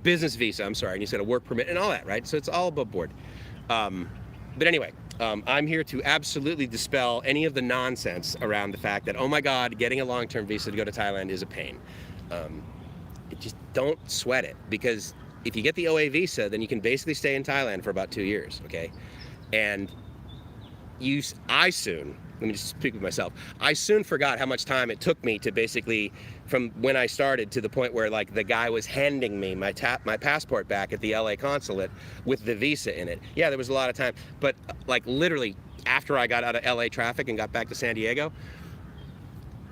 business visa, and he's got a work permit and all that, right? So it's all above board. But anyway, I'm here to absolutely dispel any of the nonsense around the fact that, oh my God, getting a long-term visa to go to Thailand is a pain. Just don't sweat it, because if you get the OA visa, then you can basically stay in Thailand for about 2 years, okay? And let me just speak with myself, I soon forgot how much time it took me to basically, from when I started to the point where like the guy was handing me my passport back at the LA consulate with the visa in it. Yeah, there was a lot of time, but like literally after I got out of LA traffic and got back to San Diego,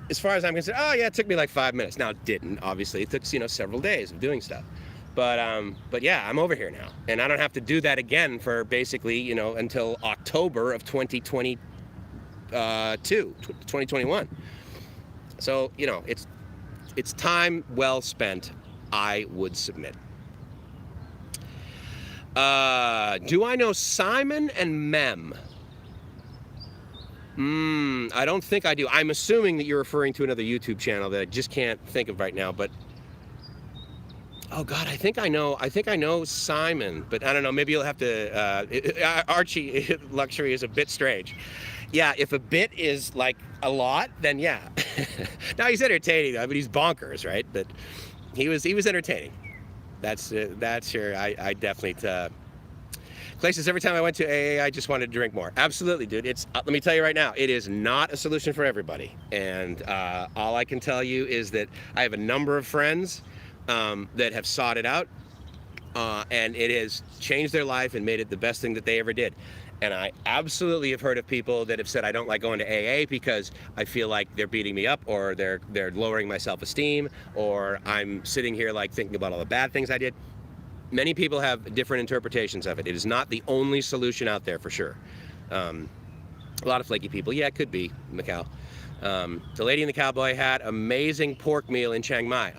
as far as I'm concerned, oh yeah, it took me like 5 minutes. Now it didn't, obviously. It took, several days of doing stuff. But yeah, I'm over here now, and I don't have to do that again for basically, until October of 2022, 2021. So, it's time well spent, I would submit. Do I know Simon and Mem? I don't think I do. I'm assuming that you're referring to another YouTube channel that I just can't think of right now, but oh God, I think I know Simon, but I don't know, maybe you'll have to, Archie Luxury is a bit strange. Yeah, if a bit is like a lot, then yeah. Now he's entertaining though, but he's bonkers, right? But he was entertaining. That's sure, I definitely, Clay says, every time I went to AA, I just wanted to drink more. Absolutely, dude. Let me tell you right now, it is not a solution for everybody. And all I can tell you is that I have a number of friends that have sought it out, and it has changed their life and made it the best thing that they ever did. And I absolutely have heard of people that have said, I don't like going to AA because I feel like they're beating me up, or they're lowering my self-esteem, or I'm sitting here like thinking about all the bad things I did. Many people have different interpretations of it. It is not the only solution out there, for sure. A lot of flaky people. Yeah, it could be, Macau. The lady in the cowboy hat, amazing pork meal in Chiang Mai.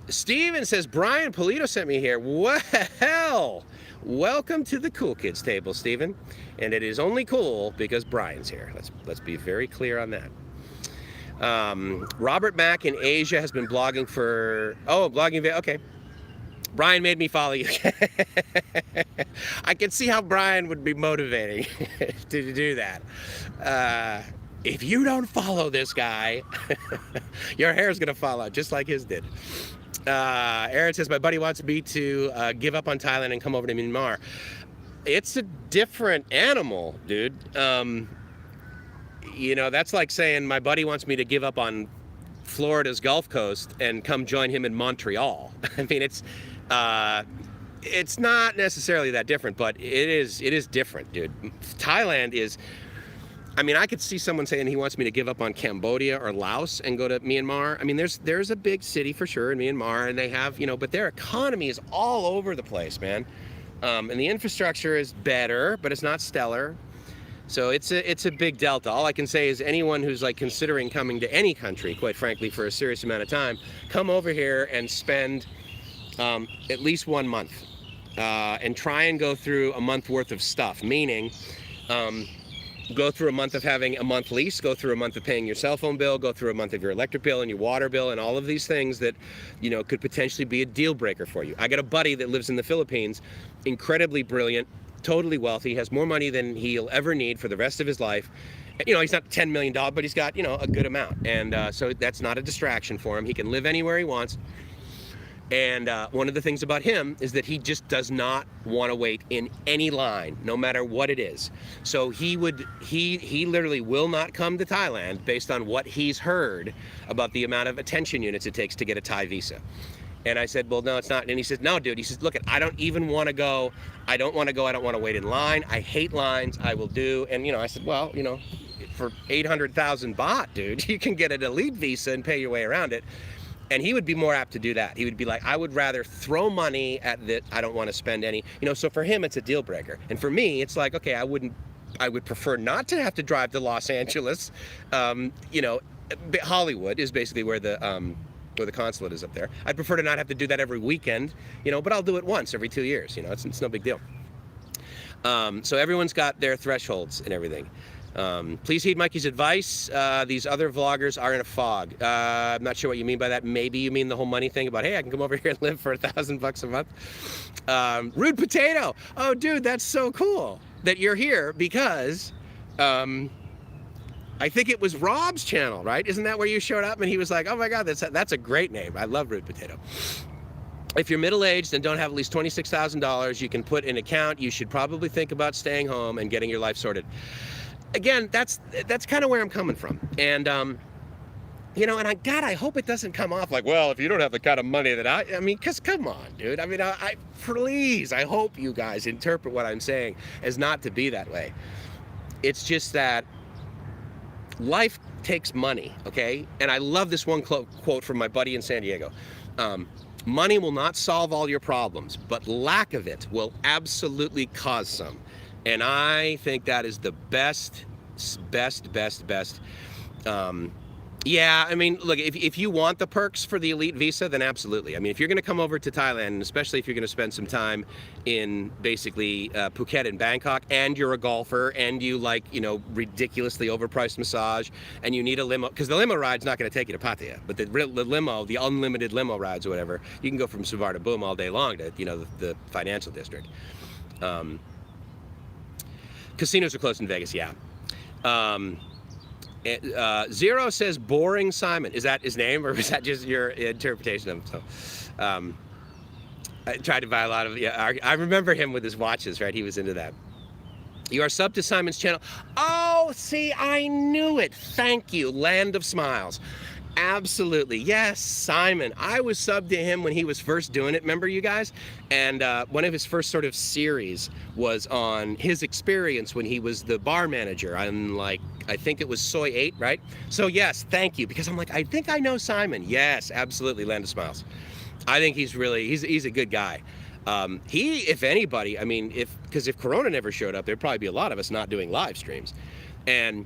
Steven says, Brian Polito sent me here. Well, welcome to the cool kids table, Steven. And it is only cool because Brian's here. Let's be very clear on that. Robert Mack in Asia has been blogging for, okay. Brian made me follow you. I can see how Brian would be motivating to do that. If you don't follow this guy, your hair's gonna fall out just like his did. Aaron says, my buddy wants me to give up on Thailand and come over to Myanmar. It's a different animal, dude. That's like saying my buddy wants me to give up on Florida's Gulf Coast and come join him in Montreal. I mean, it's not necessarily that different, but it is different, dude. Thailand is, I mean, I could see someone saying he wants me to give up on Cambodia or Laos and go to Myanmar. I mean, there's a big city for sure in Myanmar, and they have, but their economy is all over the place, man. And the infrastructure is better, but it's not stellar. So it's a big delta. All I can say is anyone who's like considering coming to any country, quite frankly, for a serious amount of time, come over here and spend at least 1 month and try and go through a month worth of stuff, meaning go through a month of having a month lease, go through a month of paying your cell phone bill, go through a month of your electric bill and your water bill and all of these things that, could potentially be a deal breaker for you. I got a buddy that lives in the Philippines, incredibly brilliant, totally wealthy, has more money than he'll ever need for the rest of his life. He's not $10 million, but he's got, a good amount. And so that's not a distraction for him. He can live anywhere he wants. And one of the things about him is that he just does not want to wait in any line, no matter what it is. So he literally will not come to Thailand based on what he's heard about the amount of attention units it takes to get a Thai visa. And I said, well, no, it's not. And he says, no, dude. He says, look, I don't even want to go. I don't want to go. I don't want to wait in line. I hate lines. I will do. And, I said, well, for 800,000 baht, dude, you can get an elite visa and pay your way around it. And he would be more apt to do that. He would be like, I would rather throw money at that. I don't want to spend any, so for him, it's a deal breaker. And for me, it's like, okay, I would prefer not to have to drive to Los Angeles. Hollywood is basically where the consulate is up there. I'd prefer to not have to do that every weekend, but I'll do it once every 2 years. It's no big deal. So everyone's got their thresholds and everything. Please heed Mikey's advice. These other vloggers are in a fog. I'm not sure what you mean by that. Maybe you mean the whole money thing about, hey, I can come over here and live for $1,000 a month. Rude Potato. Oh, dude, that's so cool that you're here because I think it was Rob's channel, right? Isn't that where you showed up? And he was like, oh my God, that's a great name. I love Rude Potato. If you're middle-aged and don't have at least $26,000 you can put in an account, you should probably think about staying home and getting your life sorted. Again, that's kind of where I'm coming from. And, and I hope it doesn't come off like, well, if you don't have the kind of money that I mean, because come on, dude. I mean, please, I hope you guys interpret what I'm saying as not to be that way. It's just that life takes money, okay? And I love this one quote from my buddy in San Diego. Money will not solve all your problems, but lack of it will absolutely cause some. And I think that is the best. Yeah, I mean, look, if you want the perks for the elite visa, then absolutely. I mean, if you're going to come over to Thailand, and especially if you're going to spend some time in basically Phuket and Bangkok, and you're a golfer, and you like, you know, ridiculously overpriced massage, and you need a limo, because the limo ride's not going to take you to Pattaya, but the limo, the unlimited limo rides or whatever, you can go from Suvar to Boom all day long to, you know, the financial district. Casinos are closed in Vegas, yeah. Zero says boring Simon. Is that his name, or is that just your interpretation of him? So, I tried to buy a lot of. Yeah, I remember him with his watches. Right, he was into that. You are sub to Simon's channel. Oh, see, I knew it. Thank you, Land of Smiles. Absolutely, yes, Simon. I was subbed to him when he was first doing it. Remember, you guys? And one of his first sort of series was on his experience when he was the bar manager on, like, I think it was Soy 8, right? So yes, thank you, because I'm like, I think I know Simon. Yes, absolutely, Land of Smiles. I think he's really, he's a good guy. He, if anybody, I mean, because if Corona never showed up, there'd probably be a lot of us not doing live streams. And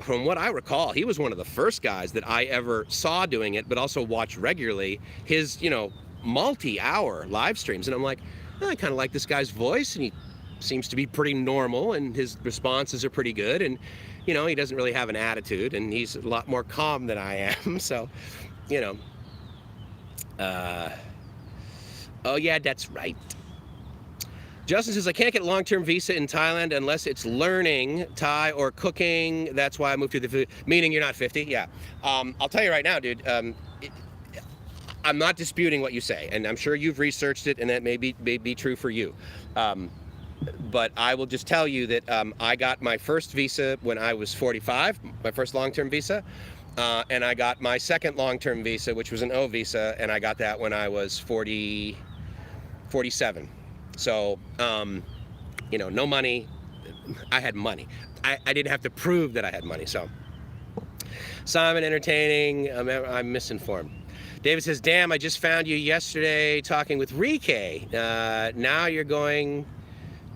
from what I recall, he was one of the first guys that I ever saw doing it, but also watched regularly his, you know, multi-hour live streams. And I'm like, oh, I kind of like this guy's voice, and he seems to be pretty normal, and his responses are pretty good. And, you know, he doesn't really have an attitude, and he's a lot more calm than I am. So, you know, oh yeah, that's right. Justin says, I can't get a long-term visa in Thailand unless it's learning Thai or cooking. That's why I moved to the food. Meaning you're not 50? Yeah. I'll tell you right now, dude. I'm not disputing what you say, and I'm sure you've researched it, and that may be true for you. But I will just tell you that I got my first visa when I was 45, my first long-term visa. And I got my second long-term visa, which was an O visa, and I got that when I was 47. So, you know, no money. I had money. I didn't have to prove that I had money. So, Simon, entertaining. I'm misinformed. David says, damn, I just found you yesterday talking with Rike. Now you're going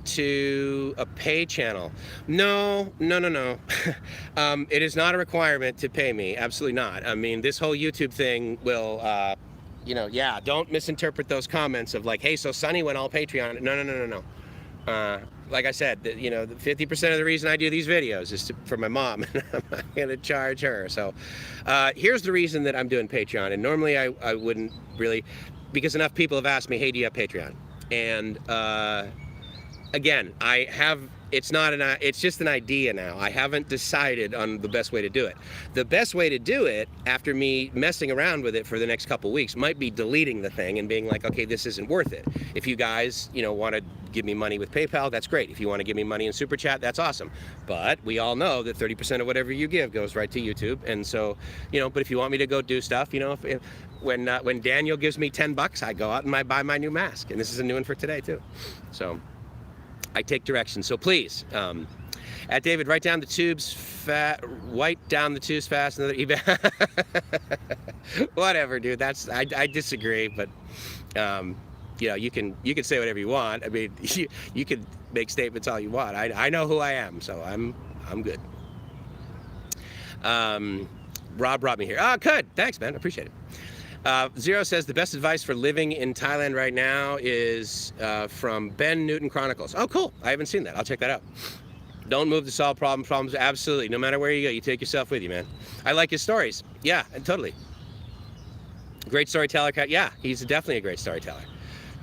to a pay channel. No. It is not a requirement to pay me. Absolutely not. I mean, this whole YouTube thing will, you know, yeah, don't misinterpret those comments of like, hey, so Sonny went all Patreon. No. Like I said, you know, 50% of the reason I do these videos is for my mom, and I'm not going to charge her. So here's the reason that I'm doing Patreon. And normally I wouldn't really, because enough people have asked me, hey, do you have Patreon? And again, I have, it's just an idea now. I haven't decided on the best way to do it. The best way to do it, after me messing around with it for the next couple weeks, might be deleting the thing and being like, okay, this isn't worth it. If you guys, you know, want to give me money with PayPal, that's great. If you want to give me money in SuperChat, that's awesome. But we all know that 30% of whatever you give goes right to YouTube. And so, you know, but if you want me to go do stuff, you know, when Daniel gives me $10, I go out and I buy my new mask. And this is a new one for today too. So I take directions. So please, at David, write down the tubes wipe down the tubes fast. Another eBay. Whatever, dude. That's I disagree, but you know, you can say whatever you want. I mean, you can make statements all you want. I know who I am, so I'm good. Rob brought me here. Oh, good. Thanks, man. I appreciate it. Zero says the best advice for living in Thailand right now is from Ben Newton Chronicles. Oh, cool. I haven't seen that. I'll check that out. Don't move to solve problems. Absolutely. No matter where you go, you take yourself with you, man. I like his stories. Yeah, totally. Great storyteller. Yeah, he's definitely a great storyteller.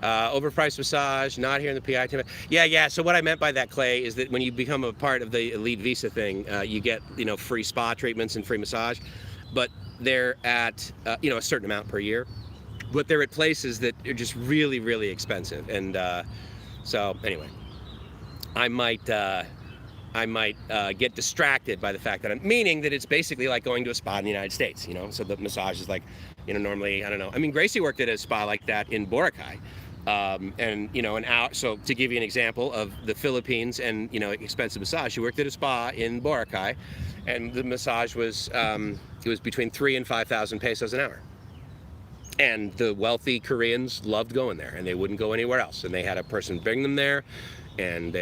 Overpriced massage, not here in the PI team. Yeah. So what I meant by that, Clay, is that when you become a part of the elite visa thing, you get, you know, free spa treatments and free massage. But they're at, you know, a certain amount per year. But they're at places that are just really, really expensive. And so anyway, I might get distracted by the fact that meaning that it's basically like going to a spa in the United States, you know? So the massage is like, you know, normally, I don't know. I mean, Gracie worked at a spa like that in Boracay. And an hour. So to give you an example of the Philippines and expensive massage, she worked at a spa in Boracay, and the massage was it was between 3,000 and 5,000 pesos an hour. And the wealthy Koreans loved going there, and they wouldn't go anywhere else. And they had a person bring them there, and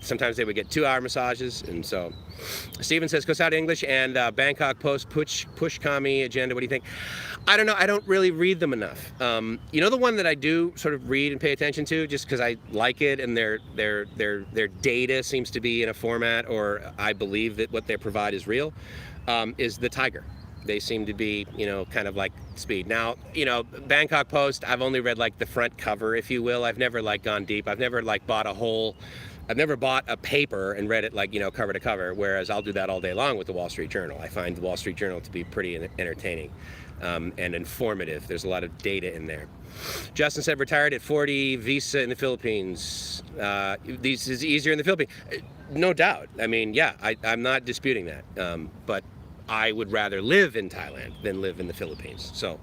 sometimes they would get 2-hour massages. And so Steven says, goes out English and Bangkok Post, push commie agenda. What do you think? I don't know. I don't really read them enough. The one that I do sort of read and pay attention to, just because I like it, and their data seems to be in a format, or I believe that what they provide is real, is the Tiger. They seem to be, kind of like speed. Now, Bangkok Post, I've only read like the front cover, if you will. I've never like gone deep. I've never like I've never bought a paper and read it like, cover to cover, whereas I'll do that all day long with the Wall Street Journal. I find the Wall Street Journal to be pretty entertaining and informative. There's a lot of data in there. Justin said, retired at 40, visa in the Philippines. This is easier in the Philippines. No doubt. I mean, yeah, I'm not disputing that. But I would rather live in Thailand than live in the Philippines. So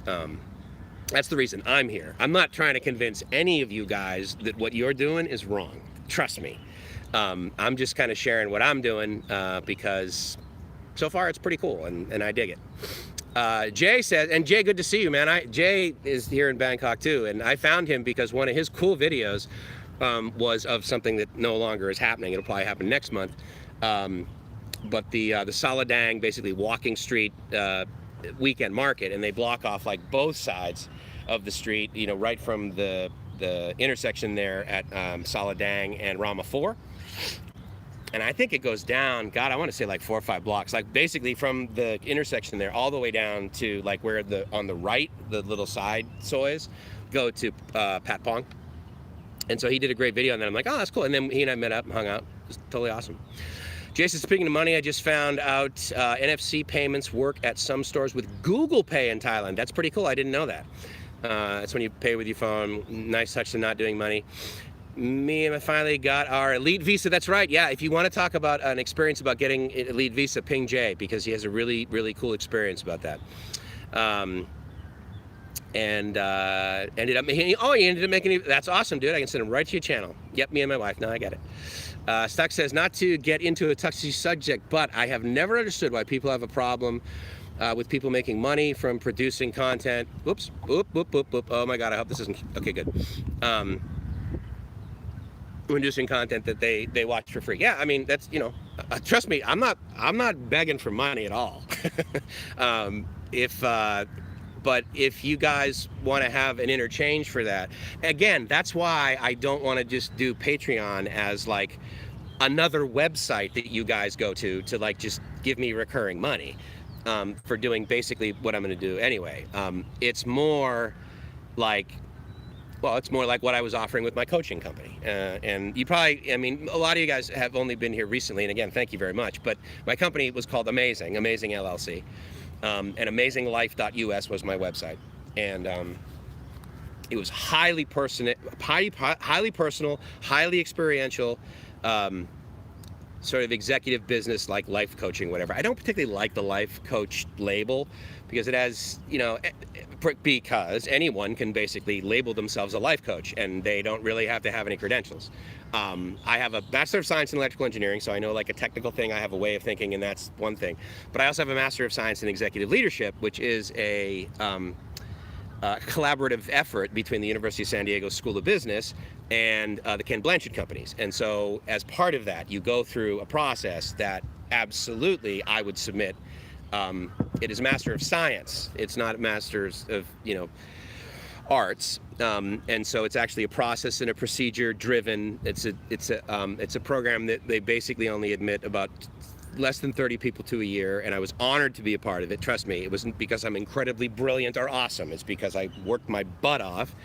that's the reason I'm here. I'm not trying to convince any of you guys that what you're doing is wrong. Trust me. I'm just kind of sharing what I'm doing because so far it's pretty cool, and I dig it. Jay says, and Jay, good to see you, man. Jay is here in Bangkok too, and I found him because one of his cool videos was of something that no longer is happening. It'll probably happen next month. But the Saladang, basically walking street weekend market, and they block off like both sides of the street, right from the intersection there at Saladang and Rama 4. And I think it goes down, God, I want to say like 4 or 5 blocks, like basically from the intersection there all the way down to like where on the right, the little side soys go to Patpong. And so he did a great video on that. I'm like, oh, that's cool. And then he and I met up and hung out. It was totally awesome. Jason, speaking of money, I just found out NFC payments work at some stores with Google Pay in Thailand. That's pretty cool. I didn't know that. That's when you pay with your phone. Nice touch to not doing money. Me and I finally got our elite visa. That's right. Yeah, if you want to talk about an experience about getting elite visa, ping Jay, because he has a really, really cool experience about that. And ended up making, you ended up making, that's awesome, dude. I can send him right to your channel. Yep, me and my wife. No, I get it. Stuck says, not to get into a touchy subject, but I have never understood why people have a problem with people making money from producing content. Whoops, whoop, whoop, whoop, whoop. Oh my God, I hope this isn't, okay, good. Producing content that they watch for free. Yeah, I mean, that's, trust me, I'm not begging for money at all. But if you guys want to have an interchange for that, again, that's why I don't want to just do Patreon as like another website that you guys go to like just give me recurring money for doing basically what I'm going to do anyway. It's more like what I was offering with my coaching company. And you probably, I mean, a lot of you guys have only been here recently, and again, thank you very much. But my company was called Amazing LLC. And AmazingLife.us was my website, and it was highly personal, highly experiential, sort of executive business, like life coaching, whatever. I don't particularly like the life coach label because it has, because anyone can basically label themselves a life coach, and they don't really have to have any credentials. I have a Bachelor of Science in Electrical Engineering, so I know like a technical thing, I have a way of thinking, and that's one thing. But I also have a Master of Science in Executive Leadership, which is a collaborative effort between the University of San Diego School of Business and the Ken Blanchard companies. And so as part of that, you go through a process that absolutely I would submit. It is Master of Science. It's not Masters of, arts, and so it's actually a process and a procedure driven. It's a program that they basically only admit about less than 30 people to a year, and I was honored to be a part of it. Trust me, it wasn't because I'm incredibly brilliant or awesome. It's because I worked my butt off,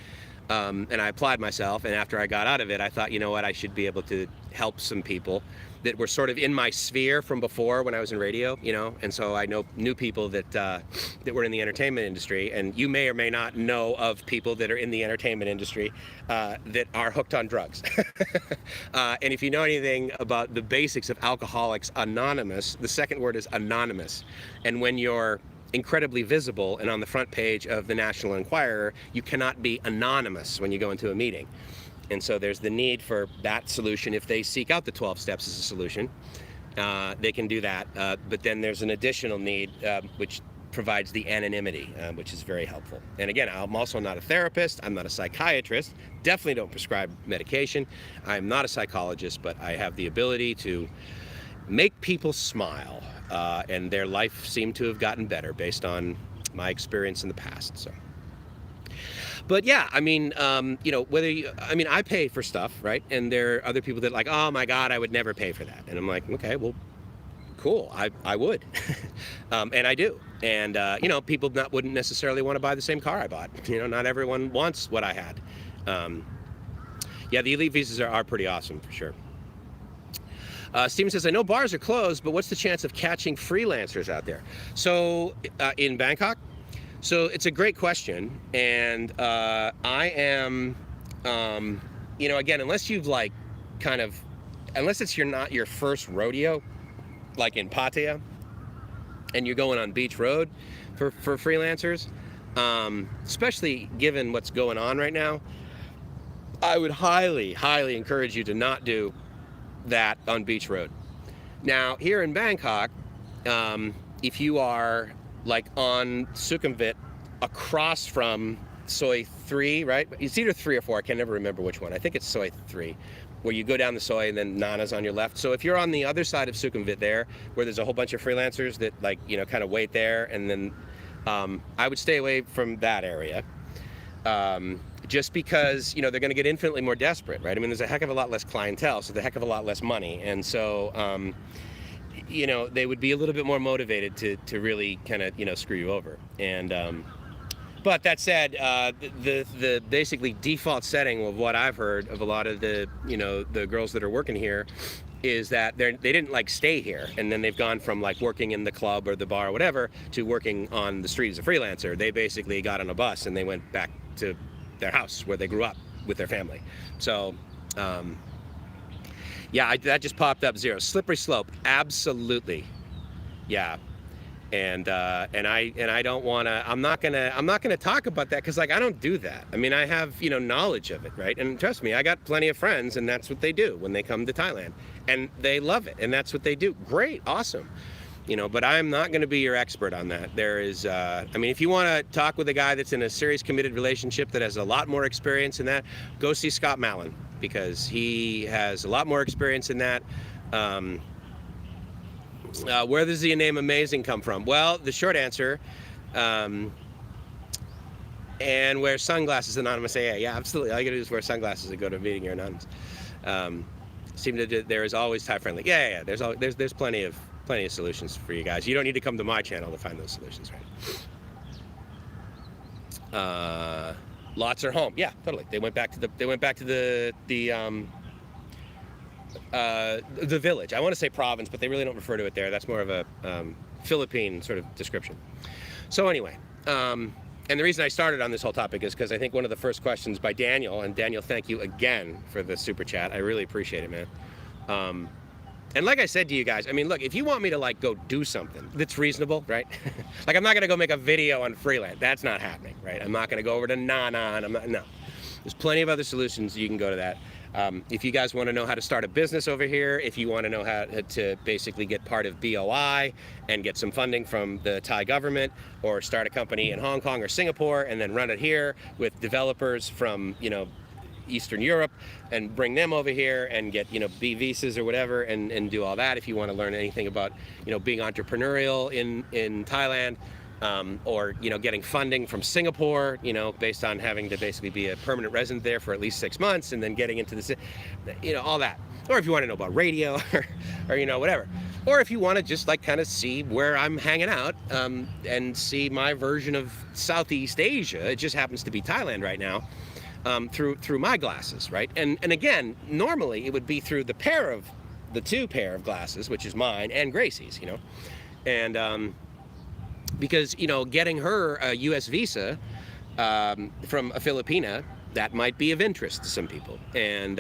and I applied myself. And after I got out of it, I thought, you know what, I should be able to help some people that were sort of in my sphere from before when I was in radio, and so I knew people that were in the entertainment industry, and you may or may not know of people that are in the entertainment industry that are hooked on drugs. And if you know anything about the basics of Alcoholics Anonymous, the second word is anonymous, and when you're incredibly visible, and on the front page of the National Enquirer, you cannot be anonymous when you go into a meeting. And so there's the need for that solution. If they seek out the 12 steps as a solution, they can do that. But then there's an additional need, which provides the anonymity, which is very helpful. And again, I'm also not a therapist. I'm not a psychiatrist. Definitely don't prescribe medication. I'm not a psychologist, but I have the ability to make people smile, and their life seemed to have gotten better based on my experience in the past. So, but yeah, I mean, you know, I pay for stuff, right? And there are other people that are like, oh my God, I would never pay for that. And I'm like, okay, well, cool, I would. And I do. And, you know, people wouldn't necessarily want to buy the same car I bought. You know, not everyone wants what I had. Yeah, the elite visas are pretty awesome for sure. Steven says, I know bars are closed, but what's the chance of catching freelancers out there? So in Bangkok? So it's a great question. And I am, you know, again, unless you've like unless it's not your first rodeo, like in Pattaya, and you're going on Beach Road for freelancers, especially given what's going on right now, I would highly, highly encourage you to not do that on Beach Road. Now, here in Bangkok, if you are like on Sukhumvit across from Soi 3, right? It's either 3 or 4, I can never remember which one. I think it's Soi 3, where you go down the Soi and then Nana's on your left. So if you're on the other side of Sukhumvit there, where there's a whole bunch of freelancers that like, you know, kind of wait there, and then I would stay away from that area. Just because, you know, they're going to get infinitely more desperate, right? I mean, there's a heck of a lot less clientele, so there's a heck of a lot less money. And so, you know, they would be a little bit more motivated to really kind of, you know, screw you over. And, but that said, the basically default setting of what I've heard of a lot of the, you know, the girls that are working here is that they didn't like stay here, and then they've gone from like working in the club or the bar or whatever to working on the street as a freelancer. They basically got on a bus and they went back to their house where they grew up with their family. So, yeah, that just popped up 0. Slippery slope, absolutely, yeah. And I don't want to. I'm not gonna talk about that because like I don't do that. I mean, I have, you know, knowledge of it, right? And trust me, I got plenty of friends, and that's what they do when they come to Thailand, and they love it, and that's what they do. Great, awesome. You know, but I'm not going to be your expert on that. There is, I mean, if you want to talk with a guy that's in a serious committed relationship that has a lot more experience in that, go see Scott Mallon, because he has a lot more experience in that. Where does the name Amazing come from? Well, the short answer, and wear sunglasses, Anonymous AA. Yeah, absolutely. All you got to do is wear sunglasses and go to a meeting. You're anonymous. There is always Thai friendly. Yeah. There's plenty of solutions for you guys. You don't need to come to my channel to find those solutions, right? Lots are home. Yeah, totally. They went back to the village. I want to say province, but they really don't refer to it there. That's more of a Philippine sort of description. So anyway, and the reason I started on this whole topic is because I think one of the first questions by Daniel, and Daniel, thank you again for the super chat. I really appreciate it, man. And like I said to you guys, I mean, look, if you want me to like go do something that's reasonable, right? Like I'm not gonna go make a video on freelance. That's not happening, right? I'm not gonna go over to Nana, and no. There's plenty of other solutions. You can go to that. If you guys want to know how to start a business over here, if you want to know how to basically get part of BOI and get some funding from the Thai government, or start a company in Hong Kong or Singapore and then run it here with developers from, you know, Eastern Europe, and bring them over here and get, you know, B visas or whatever, and do all that. If you want to learn anything about, you know, being entrepreneurial in Thailand, or, you know, getting funding from Singapore, you know, based on having to basically be a permanent resident there for at least 6 months, and then getting into the, you know, all that. Or if you want to know about radio, or you know, whatever. Or if you want to just like kind of see where I'm hanging out, and see my version of Southeast Asia. It just happens to be Thailand right now. Through my glasses, right? And again, normally it would be through the two pair of glasses, which is mine and Gracie's, you know, and because, you know, getting her a U.S. visa from a Filipina, that might be of interest to some people, and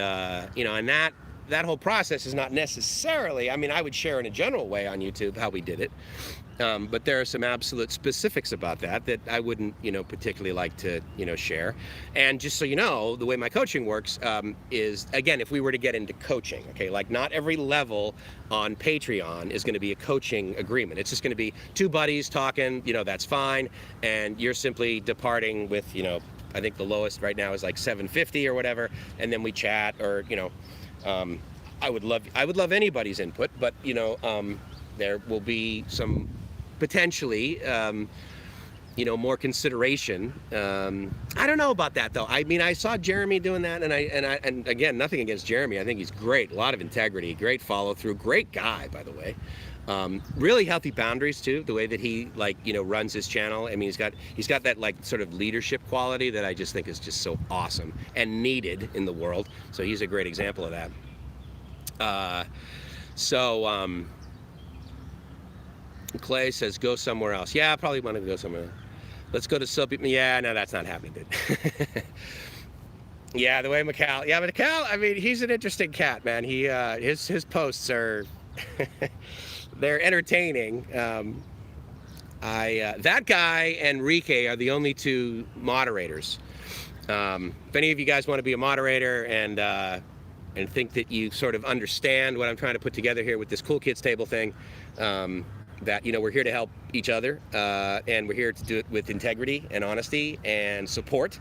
you know, and that that whole process is not necessarily, I mean, I would share in a general way on YouTube how we did it. But there are some absolute specifics about that I wouldn't, particularly like to, share. And just so you know, the way my coaching works is, again, if we were to get into coaching, okay, like not every level on Patreon is going to be a coaching agreement. It's just going to be two buddies talking, that's fine. And you're simply departing with, I think the lowest right now is like $750 or whatever. And then we chat or, I would love anybody's input, but, there will be some potentially, more consideration. I don't know about that though. I mean, I saw Jeremy doing that, and again, nothing against Jeremy. I think he's great. A lot of integrity, great follow through, great guy, by the way. Really healthy boundaries too. The way that he runs his channel. I mean, he's got that like sort of leadership quality that I just think is just so awesome and needed in the world. So he's a great example of that. Clay says, go somewhere else. Yeah, I probably want to go somewhere else. Let's go to Soapy. Yeah, no, that's not happening, dude. Yeah, the way Macau. Yeah, but Macau, I mean, he's an interesting cat, man. He, his posts are, they're entertaining. That guy and Rike are the only two moderators. If any of you guys want to be a moderator and think that you sort of understand what I'm trying to put together here with this Cool Kids Table thing, that we're here to help each other, and we're here to do it with integrity and honesty and support,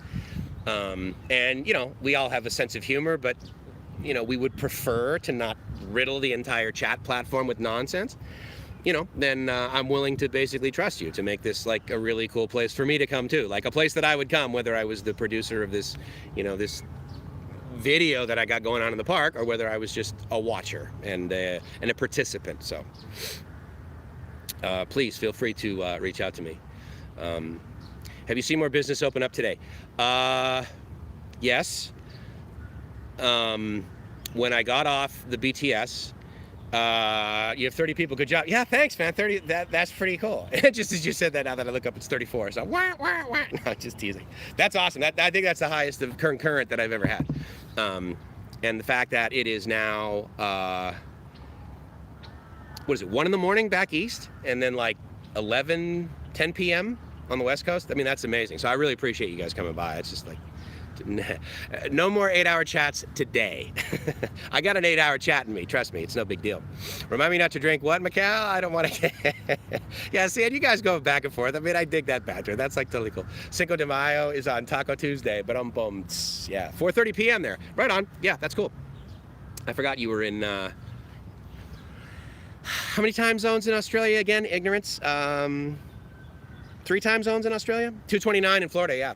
and we all have a sense of humor, but we would prefer to not riddle the entire chat platform with nonsense. Then I'm willing to basically trust you to make this like a really cool place for me to come to, like a place that I would come whether I was the producer of this this video that I got going on in the park, or whether I was just a watcher and a participant. So please feel free to reach out to me. Have you seen more business open up today? Yes. When I got off the BTS, you have 30 people. Good job. Yeah, thanks, man. 30. That's pretty cool. Just as you said that, now that I look up, it's 34. So wah, wah, wah. No, just teasing. That's awesome. I think that's the highest of concurrent that I've ever had. And the fact that it is now, what is it, 1 in the morning back east, and then like 10 p.m. on the West Coast. I mean, that's amazing. So I really appreciate you guys coming by. It's just like, no more 8-hour chats today. I got an 8-hour chat in me. Trust me, it's no big deal. Remind me not to drink what, Macau? I don't want to. Yeah, see, and you guys go back and forth. I mean, I dig that banter. That's like totally cool. Cinco de Mayo is on Taco Tuesday, but boom. Yeah, 4:30 p.m. there. Right on. Yeah, that's cool. I forgot you were in. How many time zones in Australia again? Ignorance. 3 time zones in Australia. 2:29 in Florida. Yeah.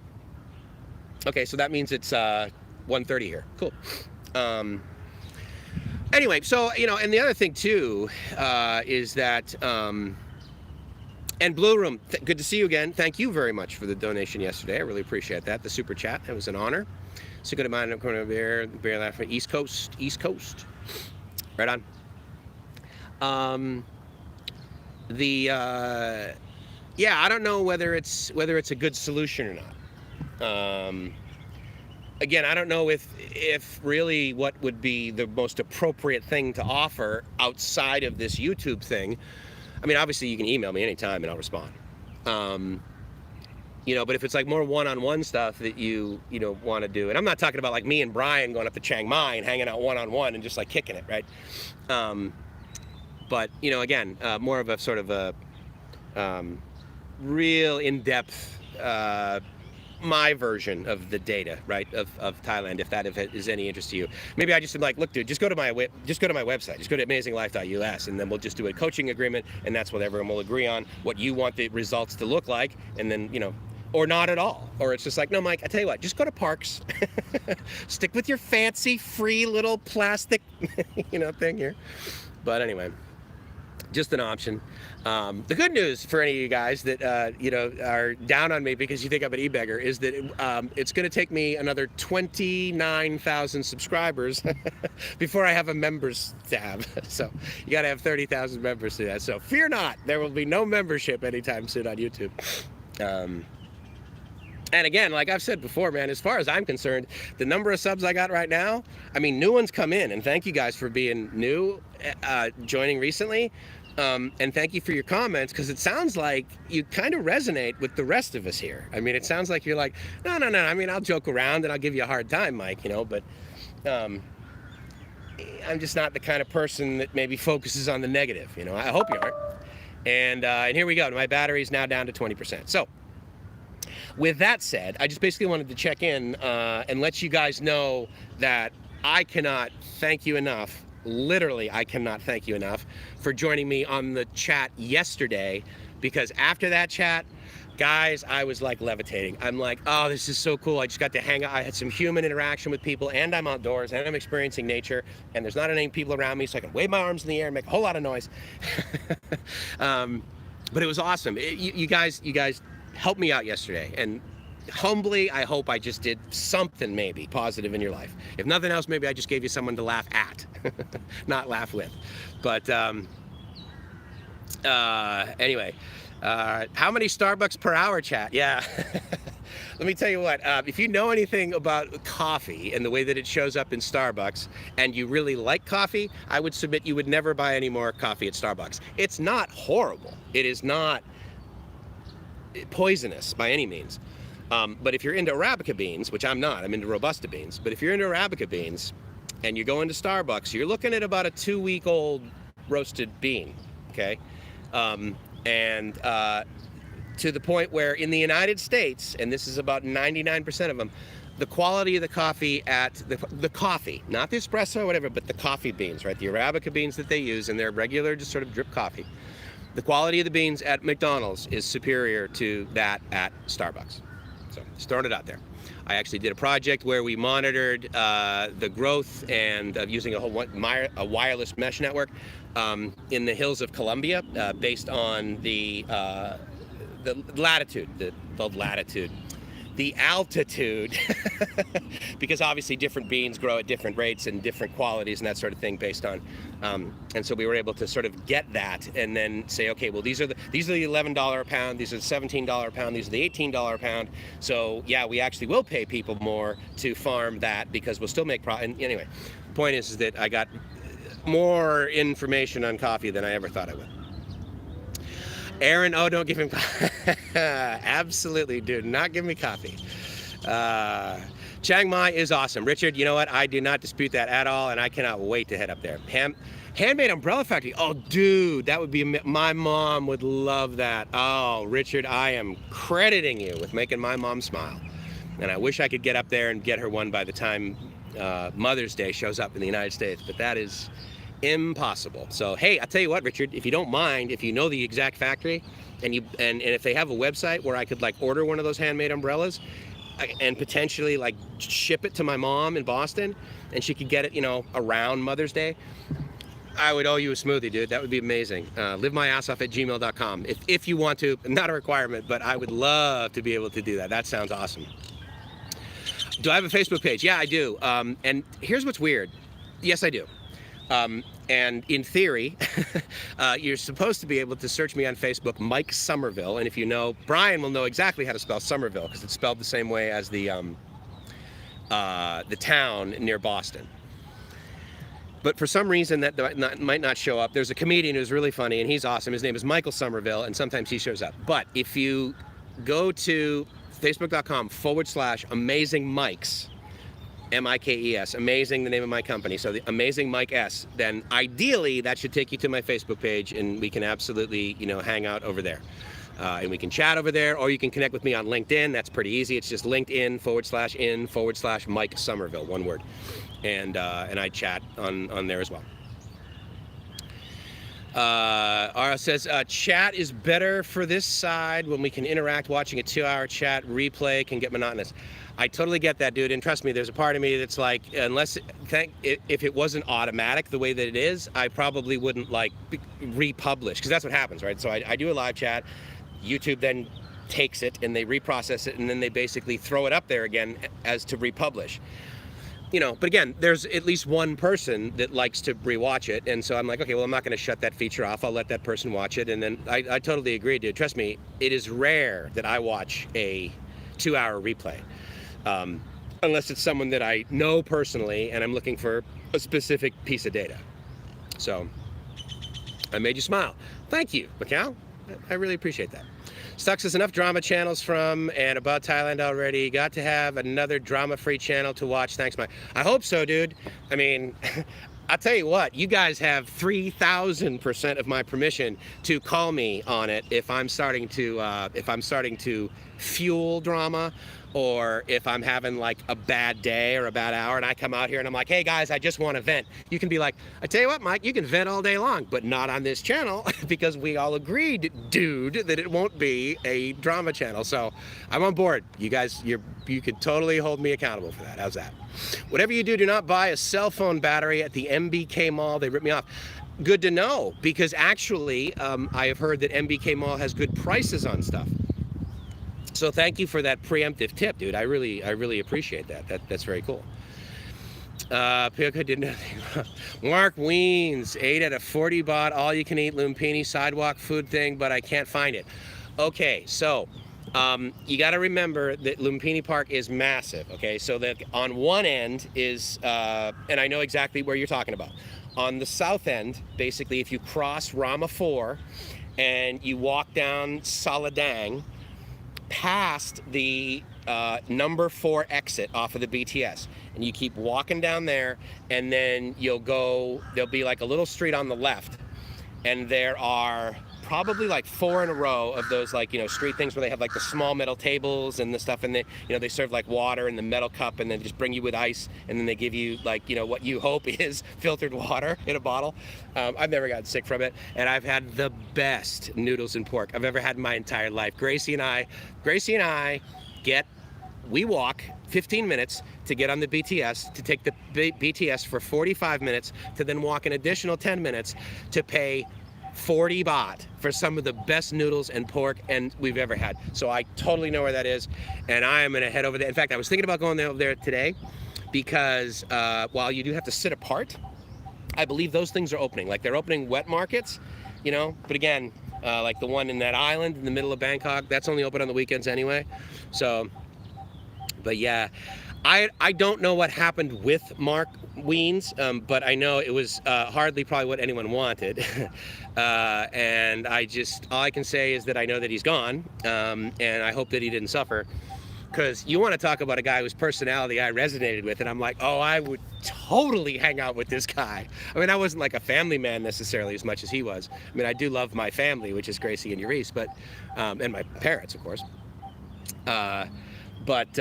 Okay, so that means it's 1:30 here. Cool. Anyway, so, and the other thing too is that, and Blue Room, good to see you again. Thank you very much for the donation yesterday. I really appreciate that. The super chat, that was an honor. So good to mind, I'm coming over here, Bear Laughing, East Coast. Right on. Yeah, I don't know whether it's a good solution or not. Again, I don't know if really what would be the most appropriate thing to offer outside of this YouTube thing. I mean, obviously you can email me anytime and I'll respond. But if it's like more one-on-one stuff that you want to do, and I'm not talking about like me and Brian going up to Chiang Mai and hanging out one-on-one and just like kicking it, right? But again, more of a sort of a real in-depth my version of the data, right, of Thailand, if that is any interest to you. Maybe I just am like, look, dude, just go to my website, just go to amazinglife.us, and then we'll just do a coaching agreement, and that's what everyone will agree on, what you want the results to look like, and then or not at all, or it's just like, no, Mike, I tell you what, just go to Parks, stick with your fancy free little plastic, thing here. But anyway. Just an option. The good news for any of you guys that are down on me because you think I'm an e-beggar is that it's going to take me another 29,000 subscribers before I have a members tab. So you got to have 30,000 members to that. So fear not, there will be no membership anytime soon on YouTube. And again, like I've said before, man, as far as I'm concerned, the number of subs I got right now, I mean, new ones come in, and thank you guys for being new, joining recently. And thank you for your comments, because it sounds like you kind of resonate with the rest of us here. I mean, it sounds like you're like, no, I mean, I'll joke around and I'll give you a hard time, Mike, you know, but I'm just not the kind of person that maybe focuses on the negative, you know. I hope you aren't. And here we go. My battery's now down to 20%. So with that said, I just basically wanted to check in and let you guys know that I cannot thank you enough. Literally, I cannot thank you enough for joining me on the chat yesterday, because after that chat, guys, I was like levitating. I'm like, oh, this is so cool. I just got to hang out. I had some human interaction with people, and I'm outdoors, and I'm experiencing nature, and there's not any people around me, so I can wave my arms in the air and make a whole lot of noise. But it was awesome. You guys helped me out yesterday, and humbly, I hope I just did something maybe positive in your life. If nothing else, maybe I just gave you someone to laugh at, not laugh with. But anyway, how many Starbucks per hour, chat? Yeah. Let me tell you what, if you know anything about coffee and the way that it shows up in Starbucks, and you really like coffee, I would submit you would never buy any more coffee at Starbucks. It's not horrible. It is not poisonous by any means. But if you're into Arabica beans, which I'm not, I'm into Robusta beans, but if you're into Arabica beans and you go into Starbucks, you're looking at about a 2-week-old roasted bean, okay? To the point where in the United States, and this is about 99% of them, the quality of the coffee at the coffee, not the espresso or whatever, but the coffee beans, right? The Arabica beans that they use in their regular just sort of drip coffee. The quality of the beans at McDonald's is superior to that at Starbucks. So just throwing it out there. I actually did a project where we monitored the growth and using a wireless mesh network in the hills of Colombia based on the latitude, the altitude, because obviously different beans grow at different rates and different qualities and that sort of thing based on, and so we were able to sort of get that and then say, okay, well, these are the $11 a pound, these are the $17 a pound, these are the $18 a pound. So yeah, we actually will pay people more to farm that because we'll still make profit. And anyway, the point is that I got more information on coffee than I ever thought I would. Aaron, oh, don't give him coffee. Absolutely, dude, not give me coffee. Chiang Mai is awesome. Richard, you know what? I do not dispute that at all, and I cannot wait to head up there. Handmade umbrella factory. Oh, dude, that would be, my mom would love that. Oh, Richard, I am crediting you with making my mom smile. And I wish I could get up there and get her one by the time Mother's Day shows up in the United States, but that is impossible. So hey, I'll tell you what, Richard, if you don't mind, if you know the exact factory and if they have a website where I could like order one of those handmade umbrellas and potentially like ship it to my mom in Boston and she could get it, you know, around Mother's Day, I would owe you a smoothie, dude. That would be amazing. livemyassoff@gmail.com if you want to. Not a requirement, but I would love to be able to do that. That sounds awesome. Do I have a Facebook page? Yeah, I do. And here's what's weird. Yes, I do. And in theory, you're supposed to be able to search me on Facebook, Mike Somerville. And if you know, Brian will know exactly how to spell Somerville because it's spelled the same way as the town near Boston. But for some reason that might not show up. There's a comedian who's really funny and he's awesome. His name is Michael Somerville, and sometimes he shows up. But if you go to facebook.com/Amazing Mikes, M-I-K-E-S, Amazing, the name of my company, so the Amazing Mike S, then ideally that should take you to my Facebook page and we can absolutely, you know, hang out over there. And we can chat over there, or you can connect with me on LinkedIn. That's pretty easy. It's just LinkedIn/in/Mike Somerville, one word. And I chat on there as well. Ara says, chat is better for this side when we can interact. Watching a 2-hour chat replay can get monotonous. I totally get that, dude. And trust me, there's a part of me that's like, if it wasn't automatic the way that it is, I probably wouldn't like republish, because that's what happens, right? So I do a live chat. YouTube then takes it and they reprocess it, and then they basically throw it up there again as to republish. You know, but again, there's at least one person that likes to rewatch it, and so I'm like, okay, well, I'm not going to shut that feature off. I'll let that person watch it, and then I totally agree, dude. Trust me, it is rare that I watch a 2-hour replay. Unless it's someone that I know personally and I'm looking for a specific piece of data. So I made you smile. Thank you, Macau. I really appreciate that. Stux is enough drama channels from and about Thailand already. Got to have another drama-free channel to watch. Thanks, Mike. I hope so, dude. I mean, I'll tell you what, you guys have 3,000% of my permission to call me on it if I'm starting to fuel drama, or if I'm having like a bad day or a bad hour and I come out here and I'm like, hey guys, I just want to vent. You can be like, I tell you what, Mike, you can vent all day long, but not on this channel because we all agreed, dude, that it won't be a drama channel. So I'm on board. You guys, you can totally hold me accountable for that. How's that? Whatever you do, do not buy a cell phone battery at the MBK Mall. They ripped me off. Good to know, because actually I have heard that MBK Mall has good prices on stuff. So thank you for that preemptive tip, dude. I really appreciate that. That's very cool. Pioca did nothing. Mark Weens, 8 out of 40 bought all you can eat Lumpini sidewalk food thing, but I can't find it. Okay, so you got to remember that Lumpini Park is massive. Okay, so that on one end is, and I know exactly where you're talking about. On the south end, basically, if you cross Rama 4 and you walk down Saladang, past the number 4 exit off of the BTS, and you keep walking down there, and then there'll be like a little street on the left, and there are probably like 4 in a row of those, like, you know, street things where they have like the small metal tables and the stuff, and they serve like water in the metal cup, and then just bring you with ice, and then they give you, like, you know, what you hope is filtered water in a bottle. I've never gotten sick from it, and I've had the best noodles and pork I've ever had in my entire life. Gracie and I we walk 15 minutes to get on the BTS, to take the BTS for 45 minutes, to then walk an additional 10 minutes to pay 40 baht for some of the best noodles and pork we've ever had. So I totally know where that is, and I am gonna head over there. In fact, I was thinking about going over there today, because while you do have to sit apart, I believe those things are opening. Like, they're opening wet markets, you know, but again, like the one in that island in the middle of Bangkok, that's only open on the weekends anyway. So, but yeah, I don't know what happened with Mark Weens, but I know it was hardly probably what anyone wanted. And all I can say is that I know that he's gone, and I hope that he didn't suffer. Because you want to talk about a guy whose personality I resonated with, and I'm like, oh, I would totally hang out with this guy. I mean, I wasn't like a family man necessarily as much as he was. I mean, I do love my family, which is Gracie and Urice, but and my parents, of course. But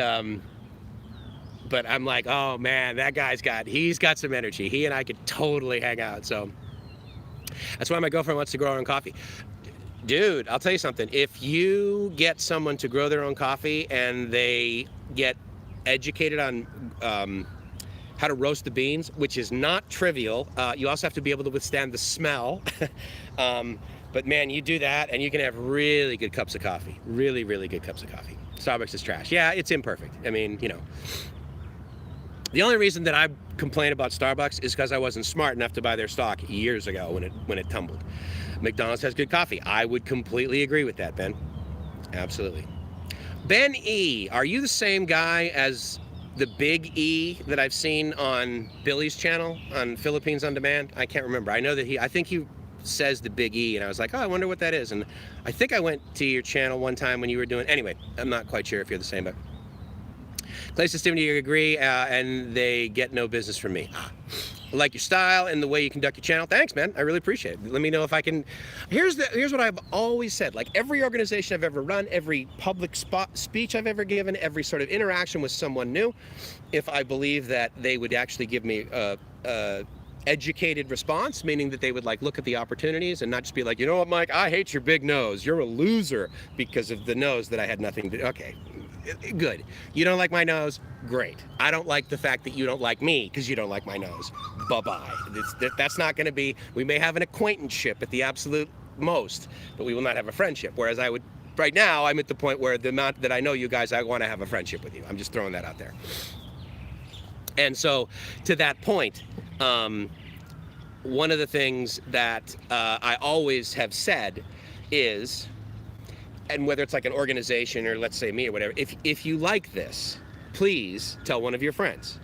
I'm like, oh man, that guy's he's got some energy. He and I could totally hang out. So that's why my girlfriend wants to grow her own coffee. Dude, I'll tell you something. If you get someone to grow their own coffee and they get educated on how to roast the beans, which is not trivial, you also have to be able to withstand the smell. But man, you do that and you can have really good cups of coffee. Really, really good cups of coffee. Starbucks is trash. Yeah, it's imperfect. I mean, you know. The only reason that I complain about Starbucks is because I wasn't smart enough to buy their stock years ago when it tumbled. McDonald's has good coffee. I would completely agree with that, Ben. Absolutely. Ben E, are you the same guy as the Big E that I've seen on Billy's channel on Philippines On Demand? I can't remember. I know that I think he says the Big E, and I was like, oh, I wonder what that is. And I think I went to your channel one time when you were doing, anyway, I'm not quite sure if you're the same, but Clay says, Steven, do you agree? And they get no business from me. I like your style and the way you conduct your channel. Thanks, man. I really appreciate it. Let me know if I can. Here's what I've always said. Like, every organization I've ever run, every public speech I've ever given, every sort of interaction with someone new, if I believe that they would actually give me a educated response, meaning that they would like look at the opportunities and not just be like, you know what, Mike, I hate your big nose. You're a loser because of the nose that I had nothing to do. Okay. Good. You don't like my nose? Great. I don't like the fact that you don't like me because you don't like my nose. Bye-bye. That's not going to be, we may have an acquaintanceship at the absolute most, but we will not have a friendship. Whereas right now, I'm at the point where the amount that I know you guys, I want to have a friendship with you. I'm just throwing that out there. And so, to that point, one of the things that I always have said is, and whether it's like an organization or let's say me or whatever, if you like this, please tell one of your friends.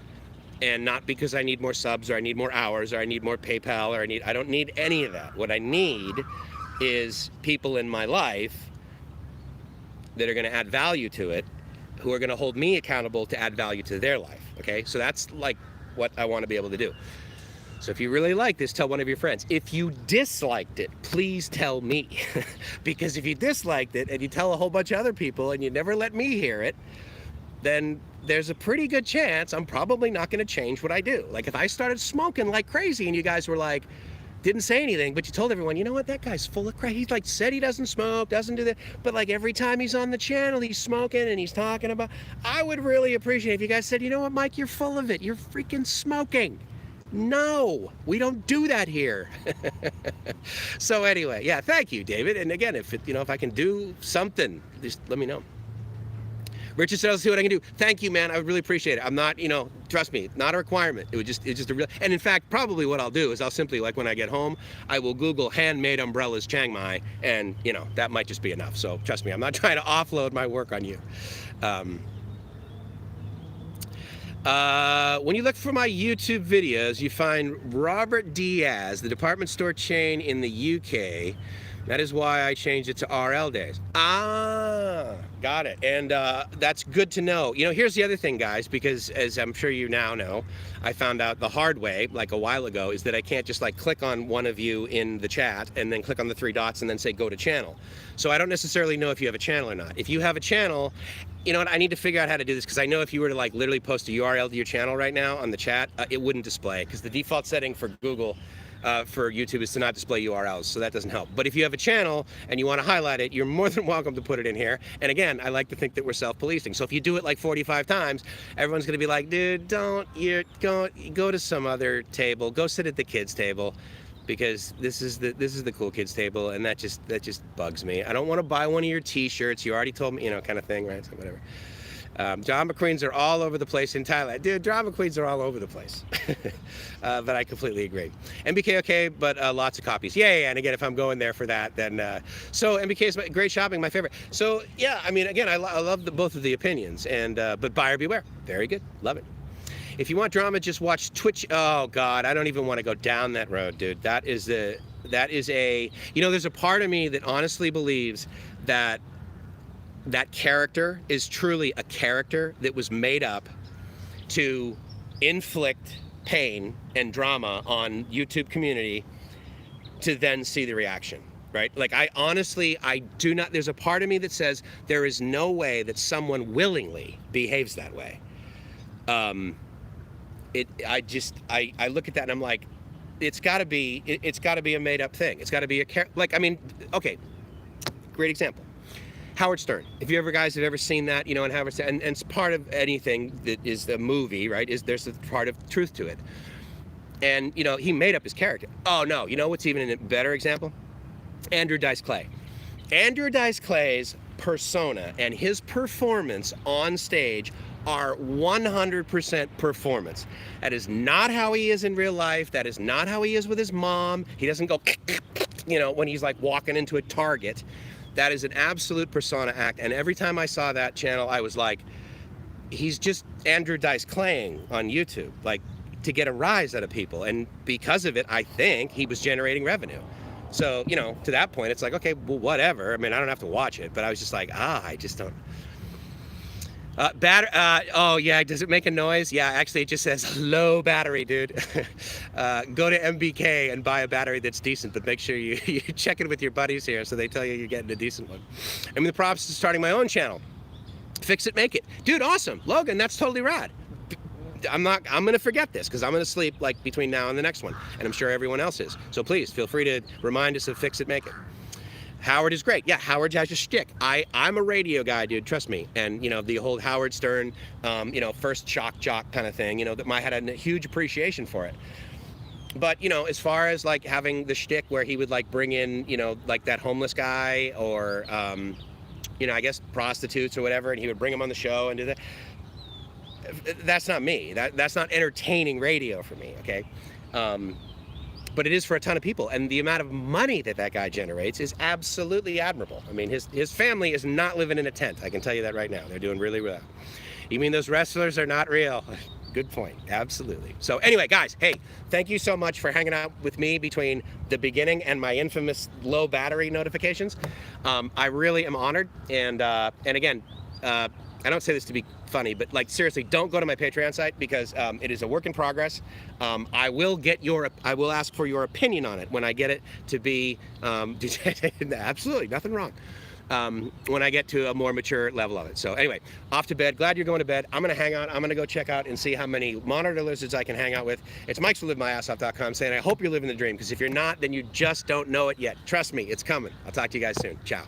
And not because I need more subs or I need more hours or I need more PayPal or I don't need any of that. What I need is people in my life that are going to add value to it, who are going to hold me accountable to add value to their life. Okay, so that's like what I want to be able to do. So if you really like this, tell one of your friends. If you disliked it, please tell me. Because if you disliked it and you tell a whole bunch of other people and you never let me hear it, then there's a pretty good chance I'm probably not going to change what I do. Like if I started smoking like crazy and you guys were like, didn't say anything, but you told everyone, you know what, that guy's full of crap. He's like said he doesn't smoke, doesn't do that, but like every time he's on the channel, he's smoking and he's talking about, I would really appreciate if you guys said, you know what, Mike, you're full of it. You're freaking smoking. No, we don't do that here. So anyway, yeah, thank you, David. And again, if I can do something, just let me know. Richard said, I'll see what I can do. Thank you, man. I would really appreciate it. I'm not, trust me, not a requirement. It's just a real, and in fact, probably what I'll do is I'll simply, like when I get home, I will Google handmade umbrellas Chiang Mai, and that might just be enough. So trust me, I'm not trying to offload my work on you. When you look for my YouTube videos, you find Robert Diaz, the department store chain in the UK. That is why I changed it to RL days. Ah, got it. And that's good to know. Here's the other thing, guys, because as I'm sure you now know, I found out the hard way, like a while ago, is that I can't just like click on one of you in the chat and then click on the 3 dots and then say go to channel. So I don't necessarily know if you have a channel or not. If you have a channel, you know what, I need to figure out how to do this, because I know if you were to like literally post a URL to your channel right now on the chat, it wouldn't display, because the default setting for Google for YouTube is to not display URLs, so that doesn't help. But if you have a channel and you want to highlight it, you're more than welcome to put it in here. And again, I like to think that we're self-policing. So if you do it like 45 times, everyone's going to be like, dude, go to some other table, go sit at the kids table, because this is the cool kids table, and that just bugs me. I don't want to buy one of your T-shirts. You already told me, kind of thing, right? So whatever. Drama queens are all over the place in Thailand. Dude, drama queens are all over the place. But I completely agree. MBK, okay, but lots of copies. Yeah, and again, if I'm going there for that, then... so MBK is great shopping, my favorite. So, yeah, I mean, again, I love both of the opinions, and but buyer beware. Very good. Love it. If you want drama, just watch Twitch. Oh, God, I don't even want to go down that road, dude. That is a... there's a part of me that honestly believes that character is truly a character that was made up to inflict pain and drama on YouTube community to then see the reaction, right? Like I do not, there's a part of me that says there is no way that someone willingly behaves that way. I look at that and I'm like, it's gotta be a made up thing. It's gotta be okay, great example. Howard Stern. If you guys have ever seen that, and Howard Stern, and it's part of anything that is a movie, right? There's a part of truth to it. And he made up his character. Oh no, what's even a better example? Andrew Dice Clay. Andrew Dice Clay's persona and his performance on stage are 100% performance. That is not how he is in real life. That is not how he is with his mom. He doesn't go, when he's like walking into a Target. That is an absolute persona act, and every time I saw that channel, I was like, he's just Andrew Dice Claying on YouTube, like to get a rise out of people, and because of it, I think he was generating revenue. So, to that point, it's like, okay, well, whatever. I mean, I don't have to watch it, but I was just like, I just don't. Oh yeah, does it make a noise? Yeah, actually it just says low battery, dude. Go to MBK and buy a battery that's decent, but make sure you check it with your buddies here so they tell you you're getting a decent one. I'm in the process of starting my own channel. Fix it, make it. Dude, awesome. Logan, that's totally rad. I'm gonna forget this because I'm gonna sleep like between now and the next one, and I'm sure everyone else is. So please feel free to remind us of Fix It, Make It. Howard is great. Yeah, Howard has a shtick. I'm a radio guy, dude, trust me. And, the whole Howard Stern, first shock jock kind of thing, that I had a huge appreciation for it. But, as far as, like, having the shtick where he would, like, bring in, like that homeless guy or, I guess prostitutes or whatever, and he would bring them on the show and do that. That's not me. That's not entertaining radio for me, okay? but it is for a ton of people, and the amount of money that that guy generates is absolutely admirable. I mean, his family is not living in a tent. I can tell you that right now. They're doing really well. You mean those wrestlers are not real? Good point. Absolutely. So anyway, guys, hey, thank you so much for hanging out with me between the beginning and my infamous low battery notifications. I really am honored. And again, I don't say this to be funny, but like seriously, don't go to my Patreon site because it is a work in progress. I will ask for your opinion on it when I get it to be absolutely nothing wrong. When I get to a more mature level of it. So anyway, off to bed. Glad you're going to bed. I'm going to hang out. I'm going to go check out and see how many monitor lizards I can hang out with. It's mikeswillivemyassoff.com saying I hope you're living the dream, because if you're not, then you just don't know it yet. Trust me, it's coming. I'll talk to you guys soon. Ciao.